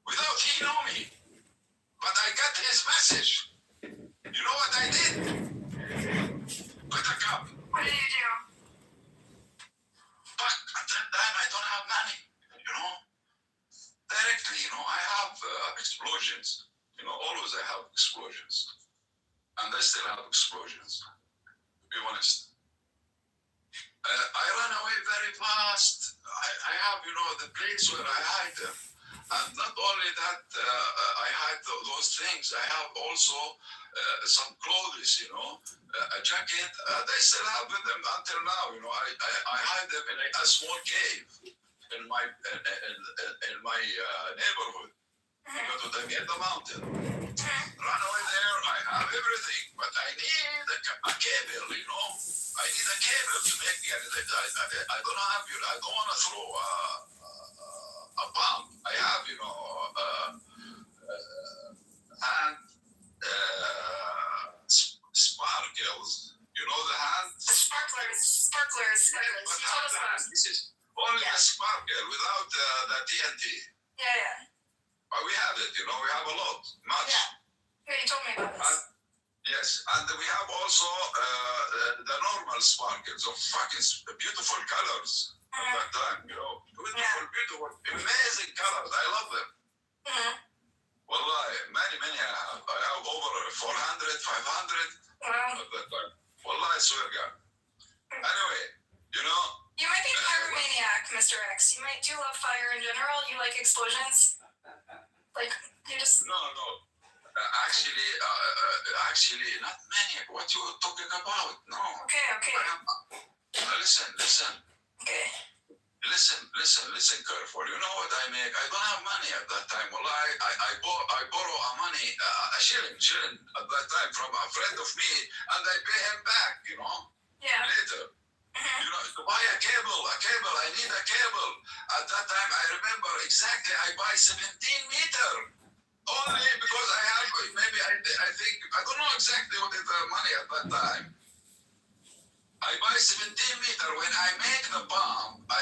Without he know me, but I got his message. You know what I did? Put a cup. What did you do? But at that time I don't have money. You know, directly. You know, I have explosions. You know, always I have explosions, and I still have explosions. To be honest. I ran away very fast. I have, you know, the place where I hide them. And not only that, I hide those things, I have also some clothes, you know, a jacket. They still have them until now, you know. I hide them in a small cave in my neighborhood. You know what I mean? The mountain. Run away there, I have everything, but I need a cable, you know. I need a cable to make it. I don't have, you know, I don't want to throw a bomb. I have, you know, hand sparkles. You know the hand? Sparklers. You told us about. This is only the sparkle without the TNT. Yeah. But we have it, you know, we have a lot, much. Yeah, you told me about this. Yes, and we have also the normal sparkles of fucking beautiful colors at that time, you know. Beautiful, amazing colors. I love them. Wallahi, many I have. I have over 400, 500 at that time. Wallahi, I swear God. Anyway, you know. You might be a pyromaniac, Mr. X. You might do love fire in general. You like explosions. Like, you just... No. Actually, not many. What you are talking about? No. Okay. Listen. Okay. Listen careful. You know what I make? I don't have money at that time. Well, I borrow a money, a shilling at that time from a friend of me, and I pay him back, you know, later. You know, to buy a cable, I need a cable. At that time, I remember exactly, I buy 17 meter. Only because I have, maybe I think, I don't know exactly what is the money at that time. I buy 17 meter. When I make the bomb, I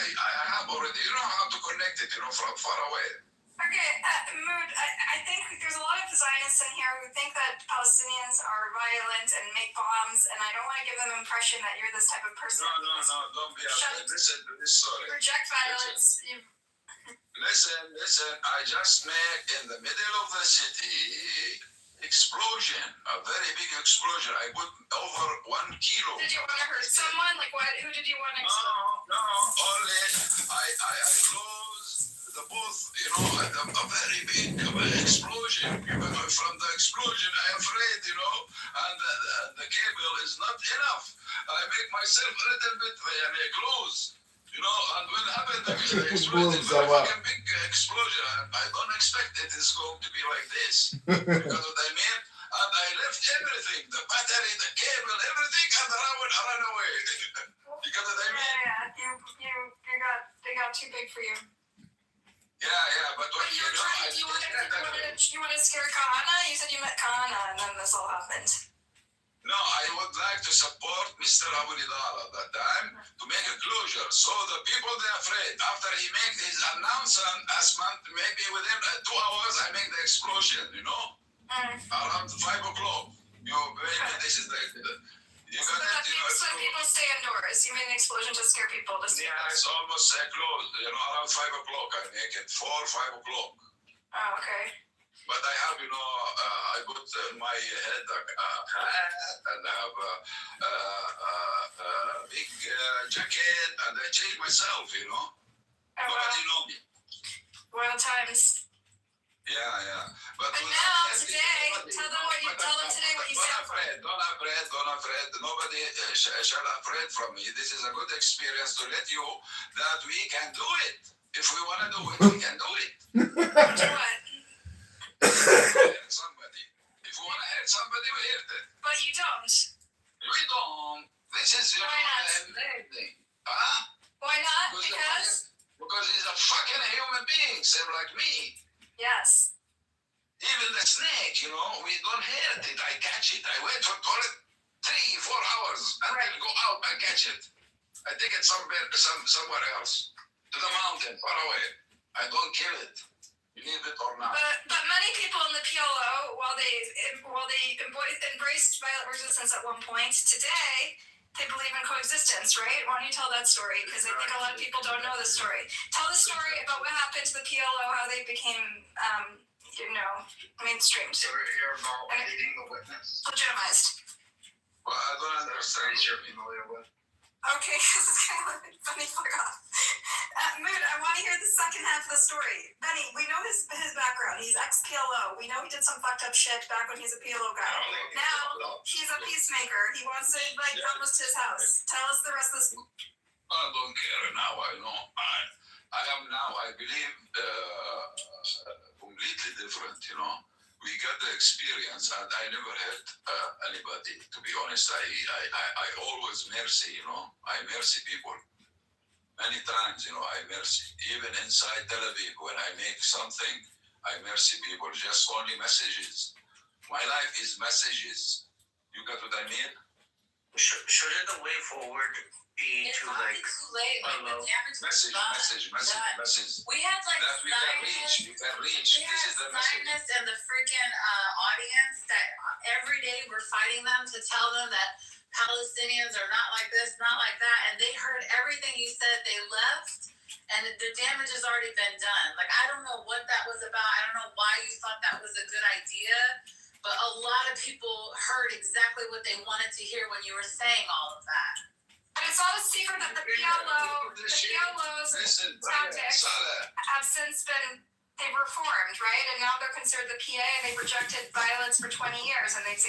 have already, you know how to connect it, you know, from far away. Okay, Mood, I think there's a lot of Zionists in here who think that Palestinians are violent and make bombs, and I don't want to give them the impression that you're this type of person. No, don't be afraid. Listen to this story. Reject violence. Listen, I just made in the middle of the city explosion, a very big explosion. I put over 1 kilo. Did you want to hurt someone? Like what? Who did you want to explode? No, only I closed the booth, you know, a very big explosion. From the explosion, I am afraid, you know, and the cable is not enough. I make myself a little bit close. You know, and when it happened, the explosion, a big explosion. I don't expect it is going to be like this. Because what I mean? And I left everything, the battery, the cable, everything, and I ran away. You got what I mean? Yeah. They got too big for you. Yeah, but what you want to scare Kahana? You said you met Kahana, and then this all happened. No, I would like to support Mr. Abu Nidal at that time to make a closure. So the people, they're afraid. After he make his announcement, maybe within 2 hours, I make the explosion, you know? Around 5 o'clock. This is the... You got it? So people stay indoors. You made an explosion to scare people. Yeah, it's almost close. You know, around 5 o'clock I make it. 4, 5 o'clock. Oh, okay. But I have, I put in my head a hat, and I have a big jacket, and I change myself, Nobody know me. Royal Times. Yeah. But now, today, tell them today what you stand for. Don't afraid. Nobody shall afraid from me. This is a good experience to let you that we can do it. If we want to do it, we can do it. What? Somebody. If we want to hurt somebody, we hurt it. But you don't. We don't. This is Why not? thing. Huh? Why not? Because he's a fucking human being, same like me. Yes. Even the snake, we don't hurt it. I catch it. I wait for 3-4 hours until go out and catch it. I take it somewhere else, to the mountain, far away. I don't kill it. Believe it or not. But many people in the PLO, while they embraced violent resistance at one point, today they believe in coexistence, right? Why don't you tell that story? Because I think a lot of people don't know the story. Tell the story about what happened to the PLO, how they became, mainstreamed. So we're here about leading the witness. Legitimized. Well, I don't understand. You're familiar with. Okay, this is kind of funny. Fuck off. Mood, I want to hear the second half of the story. Benny, we know his background. He's ex-PLO. We know he did some fucked up shit back when he was a PLO guy. Now, he's a peacemaker. He wants to invite Thomas to his house. Tell us the rest of this. I don't care now. I know. I am now, I believe, completely different, We got the experience, and I never hurt anybody, to be honest. I always mercy, I mercy people. Many times, I mercy. Even inside Tel Aviv, when I make something, I mercy people. Just only messages. My life is messages. You got what I mean? Shouldn't the way forward be It's to already too late. Like, the damage was done. Message. We had like That we can reach. We can reach. We This had is the message. Zionists in the freaking audience that every day we're fighting them to tell them that Palestinians are not like this, not like that, and they heard everything you said. They left, and the damage has already been done. Like, I don't know what that was about. I don't know why you thought that was a good idea, but a lot of people heard exactly what they wanted to hear when you were saying all of that. And it's not a secret that the PLO's tactics have since been, they've reformed, right? And now they're considered the PA, and they've rejected violence for 20 years, and they've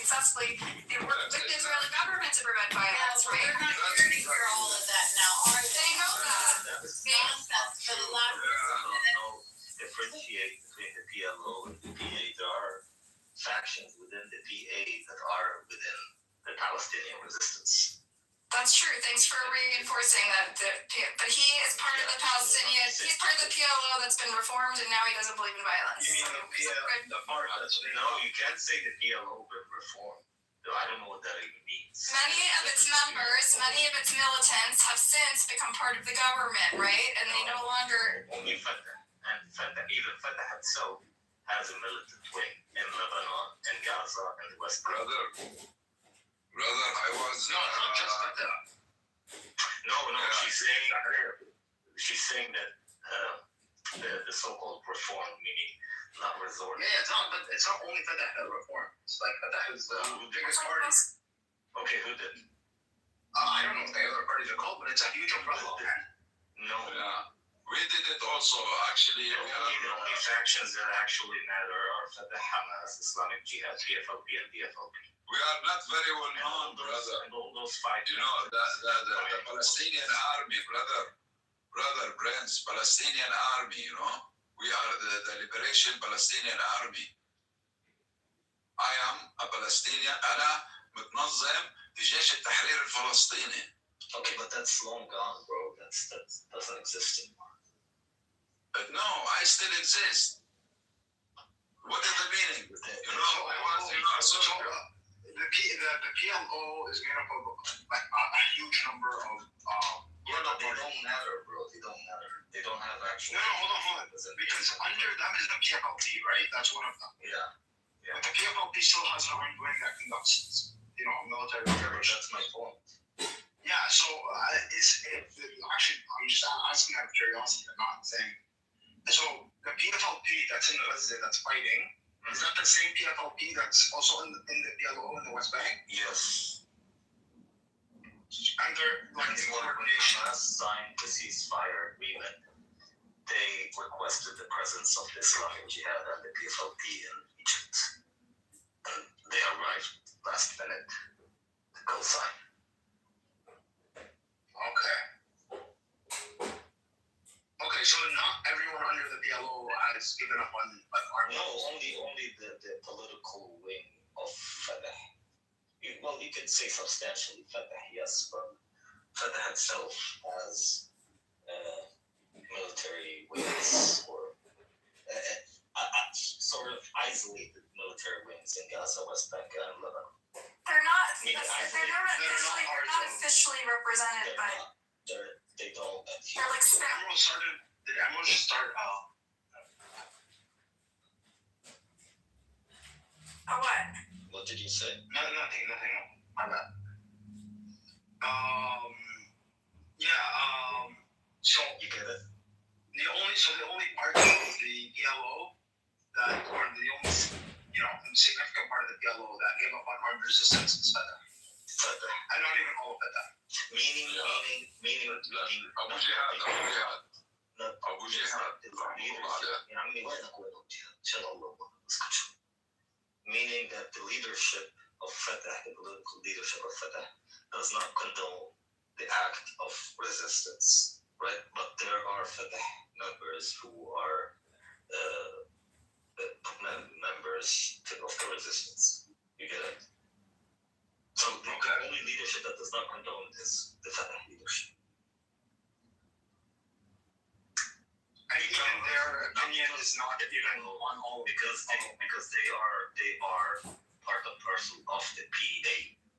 worked with the Israeli government to prevent violence, right? They're not here to hear all of that now, are they? They know that. That's for the last don't differentiate between the PLO and the PA. There are factions within the PA that are within the Palestinian resistance. That's true. Thanks for reinforcing that. But he is part of the Palestinian. He's part of the PLO that's been reformed, and now he doesn't believe in violence. You mean the part that's no? You can't say the PLO been reformed. I don't know what that even means. Many of its members, many of its militants have since become part of the government, right? And they no longer. Only Fatah, and Fatah, even Fatah itself has a militant wing in Lebanon, in Gaza, and the West Bank. Brother, I was not just Fatah. No, she's saying that the so-called reform, meaning not resort. Yeah, but it's not only Fatah that reform. It's like Fatah is the biggest party. Okay, who did? I don't know what the other parties are called, but it's a huge umbrella. No. Yeah. We did it also, actually. The only factions that actually matter are Fatah, Hamas, Islamic Jihad, PFLP, and DFLP. We are not very well known, brother. And all those fights. The Palestinian army, brother Prince, Palestinian army, We are the Liberation Palestinian Army. I am a Palestinian. أنا متنظم في جيش التحرير الفلسطيني. Okay, but that's long gone, bro. That doesn't exist anymore. But no, I still exist. What is the meaning? The PLO is made up of a huge number of. They don't matter, bro. They don't matter. They don't have actual. No, hold on. Because under them is the PFLP, right? That's one of them. Yeah. But the PFLP still has an armed wing that conducts, military operations. That's my point. Yeah. So actually, I'm just asking out of curiosity. I'm not saying. So the PFLP that's in Gaza that's fighting Is that the same PFLP that's also in the PLO in the West Bank? Yes. Under like When coordination. Hamas signed the ceasefire agreement, they requested the presence of the Islamic Jihad and the PFLP in Egypt. And they arrived last minute to co-sign. Okay. Okay, so not everyone under the PLO has given up on arms. No, only the political wing of Fatah. You could say substantially Fatah, yes, but Fatah itself has military wings or sort of isolated military wings in Gaza, West Bank, and Lebanon. They're not. Meaning isolated. They're not officially represented, but They don't. they're like So did Emerald just start? what? What did you say? Nothing. My bad. So You get it? the only part of the PLO that, or the only significant part of the PLO that gave up on armed resistance is Fatah. Fatah. And not even all of Fatah. Meaning. Abu Jihad. Abu Jihad. Meaning that the leadership of Fatah, the political leadership of Fatah, does not condone the act of resistance, right? But there are Fatah members who are members of the resistance. You get it? So the only leadership that does not condone is the Fatah leadership. And even their opinion is not even on all because they are part and parcel of the PA.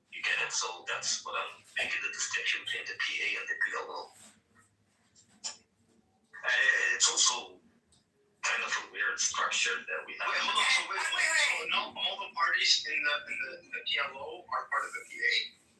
You get it? So that's what I'm making the distinction between the PA and the PLO. It's also kind of a weird structure that we have. Wait, hold on. So not all the parties in the PLO are part of the PA?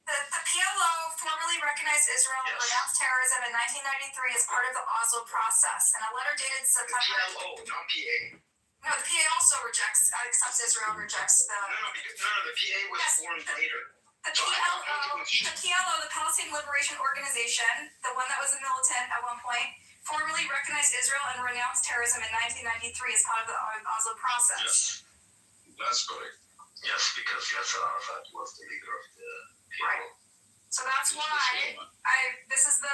The PLO formally recognized Israel and renounced terrorism in 1993 as part of the Oslo process. And a letter dated September. The PLO, not PA. No, the PA also accepts Israel, rejects the. No, the PA was formed later. The PLO, the Palestinian Liberation Organization, the one that was a militant at one point, formally recognized Israel and renounced terrorism in 1993 as part of the Oslo process. Yes, that's correct. Yes, because Yasser Arafat was the leader of the PLO. Right. So that's why this is the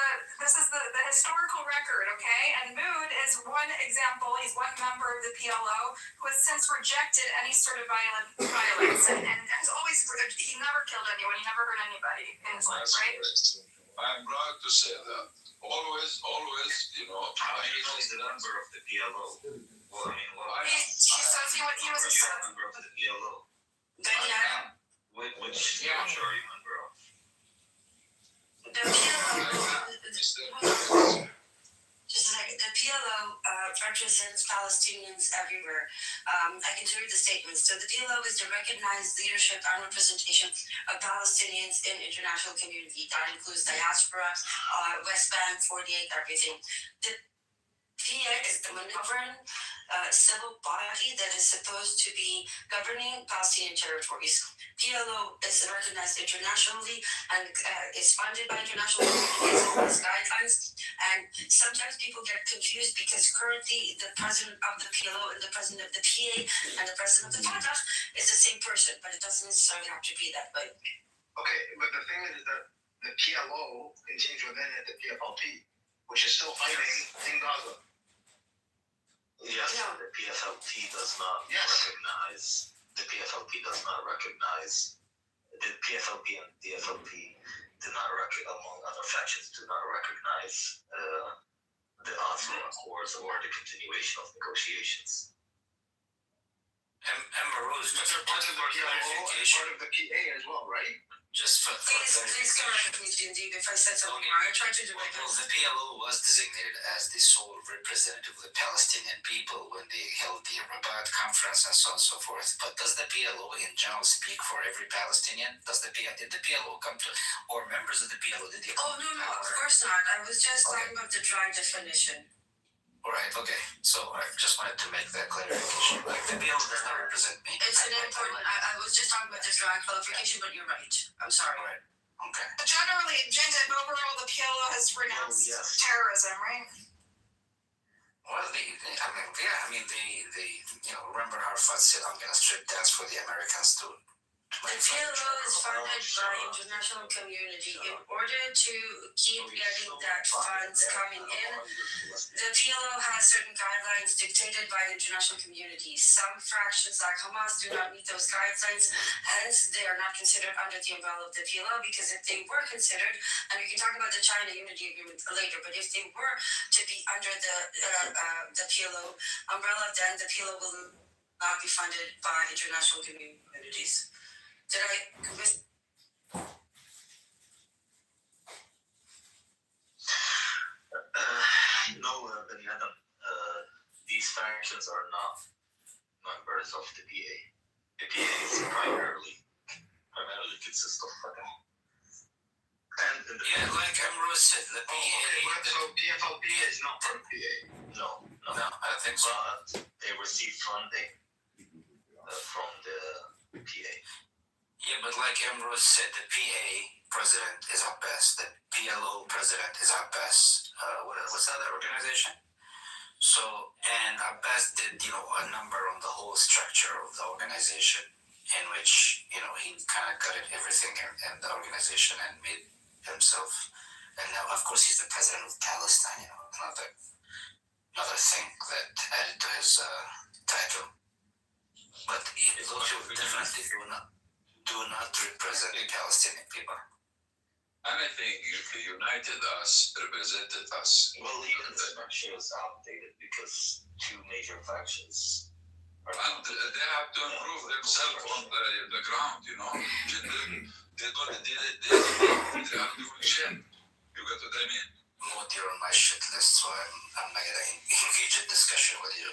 historical record, okay? And Mood is one example. He's one member of the PLO who has since rejected any sort of violence and has always, he never killed anyone, he never hurt anybody in his life, right? I'm glad to say that. Always, How do you know he's a member of the PLO? Well, I mean, He says he was a member of the PLO. Then Which church are you a member of? The PLO represents Palestinians everywhere. I can read the statement. So the PLO is the recognized leadership and representation of Palestinians in international community. That includes diaspora, West Bank, 48, everything. The PA is the maneuvering civil body that is supposed to be governing Palestinian territories. PLO is recognized internationally and is funded by international communities guidelines. And sometimes people get confused because currently the president of the PLO and the president of the PA and the president of the Fatah is the same person, but it doesn't necessarily have to be that way. Okay, but the thing is that the PLO contains within it the PFLP, which is still fighting in Gaza. Yes, the PFLP does not recognize. The PFLP does not recognize. The PFLP and the DFLP do not among other factions, do not recognize the Oslo Accords or the continuation of negotiations. And Rose, But they're part of the PLO and part of the PA as well, right? Just for Please correct me, Jindy, if I said something wrong. I tried to do my Well, best. the PLO was designated as the sole representative of the Palestinian people when they held the Rabat conference and so on and so forth. But does the PLO in general speak for every Palestinian? Did the PLO come to, or members of the PLO, did they come Oh, no, of course not. I was just talking about the dry definition. Right, okay. So I just wanted to make that clarification. Like, the PLO does not represent me. It's an important. I was just talking about the drag qualification, but you're right. I'm sorry. Right. Okay. But generally, overall, the PLO has renounced terrorism, right? Well, remember Arafat said, I'm going to strip dance for the Americans to The PLO is funded by international community in order to keep getting that funds coming in. The PLO has certain guidelines dictated by the international community. Some fractions like Hamas do not meet those guidelines, hence they are not considered under the umbrella of the PLO, because if they were considered, and we can talk about the China Unity Agreement later, but if they were to be under the PLO umbrella, then the PLO will not be funded by international communities. Did I miss? Ben Adam, these factions are not members of the PA. The PA is primarily consists of Fatah. And like Amrose said, the PA. So PFLP is not from PA. No, I don't think so. But they receive funding from the PA. Yeah, but like Amrose said, the PA president is Abbas. The PLO president is Abbas. What's that organization? So, and Abbas did, a number on the whole structure of the organization, in which, he kind of gutted everything in the organization and made himself. And now, of course, he's the president of Palestine, another thing that added to his title. But those who definitely do not represent the Palestinian people. Anything united us, represented us. Well, even the structure is outdated because two major factions and they have to improve themselves on the ground, They are doing shit. You got what I mean? Well, you're on my shit list, so I'm not gonna engage in discussion with you.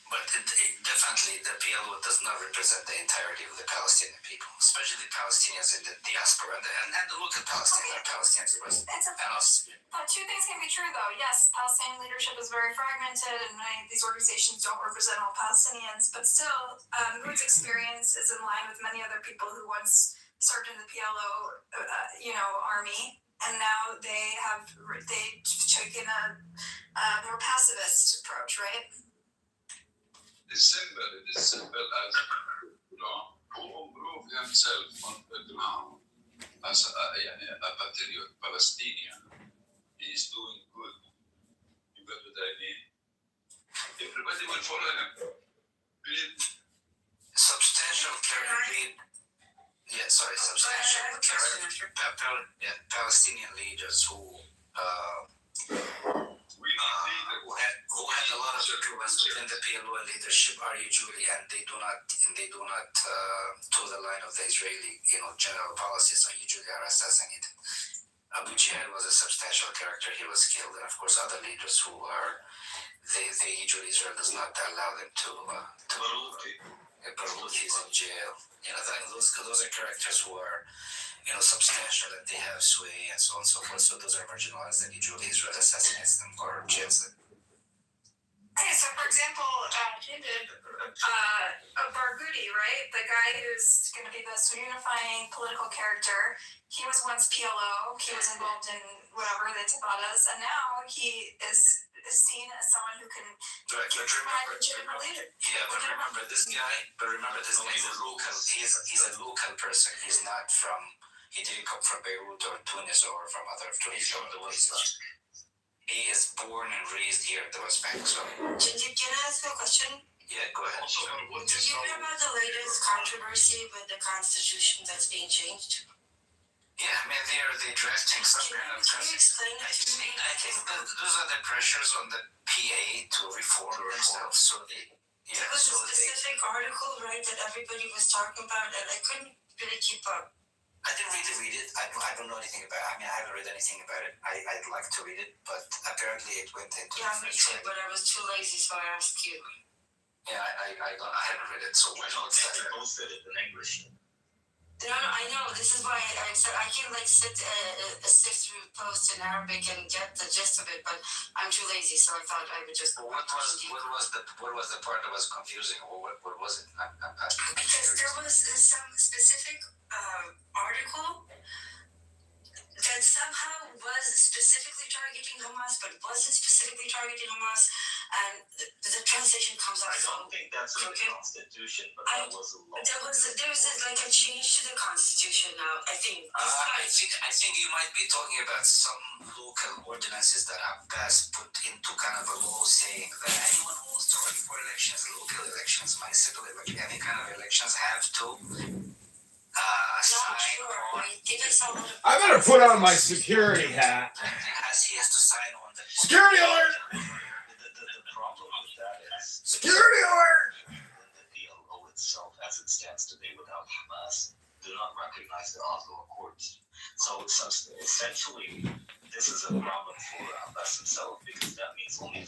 But definitely the PLO does not represent the entirety of the Palestinian people, especially the Palestinians in the diaspora and the local Palestinians. Palestinians Two things can be true, though. Yes, Palestinian leadership is very fragmented, and many of these organizations don't represent all Palestinians. But still, Mood's experience is in line with many other people who once served in the PLO, army, and now they've taken a more pacifist approach, right? It's simple as, who improved himself on the ground as a patriot Palestinian. He is doing good. You got what I mean? Everybody will follow him. Substantial Palestinian leaders who had a lot of influence within the PLO leadership are usually, and they do not toe the line of the Israeli, general policies, are usually assassinated. Abu Jahl was a substantial character. He was killed, and of course other leaders who are, they usually, Israel does not allow them to Baruch is in jail. Those are characters who are, substantial, and they have sway and so on and so forth. So those are marginalized, and usually Israel assassinates them or jails them. Okay, so for example, Barghouti, right? The guy who's going to be this unifying political character. He was once PLO. He was involved in whatever the Intifadas, and now he is seen as someone who can provide legitimate leader. Yeah, but remember this guy. He's a local. He's a local person. He's not from. He didn't come from Beirut or Tunis or from other Tunisia or the West. He is born and raised here in the West Bank. So. Can I ask you a question? Yeah, go ahead. Did you hear about the latest controversy with the Constitution that's being changed? Yeah, they're drafting some kind of. Can you explain it to me? I think those are the pressures on the PA to reform themselves. So there was a specific article, right, that everybody was talking about, and I couldn't really keep up. I didn't really read it. I don't know anything about it. I haven't read anything about it. I'd like to read it, but apparently it went into. Yeah, me too, but I was too lazy, so I asked you. Yeah, I haven't read it, so I don't think they posted it in English. No, I know. This is why I said I can like sift through posts in Arabic and get the gist of it, but I'm too lazy, so I thought I would just. What was the part that was confusing? What was it? Because there was some specific article that somehow was specifically targeting Hamas, but wasn't specifically targeting Hamas, and the translation comes out. I don't think that's in the Constitution, but that was a law. There was like a change to the Constitution now. I think. I think you might be talking about some local ordinances that Abbas put into kind of a law saying that anyone who wants to run for elections, local elections, municipal elections, any kind of elections, have to sign on. I better put on my security hat. He has to sign on the Security alert! The problem with that is Security alert! the PLO itself, as it stands today without Hamas, do not recognize the Oslo Accords. So essentially, this is a problem for Abbas himself, because that means only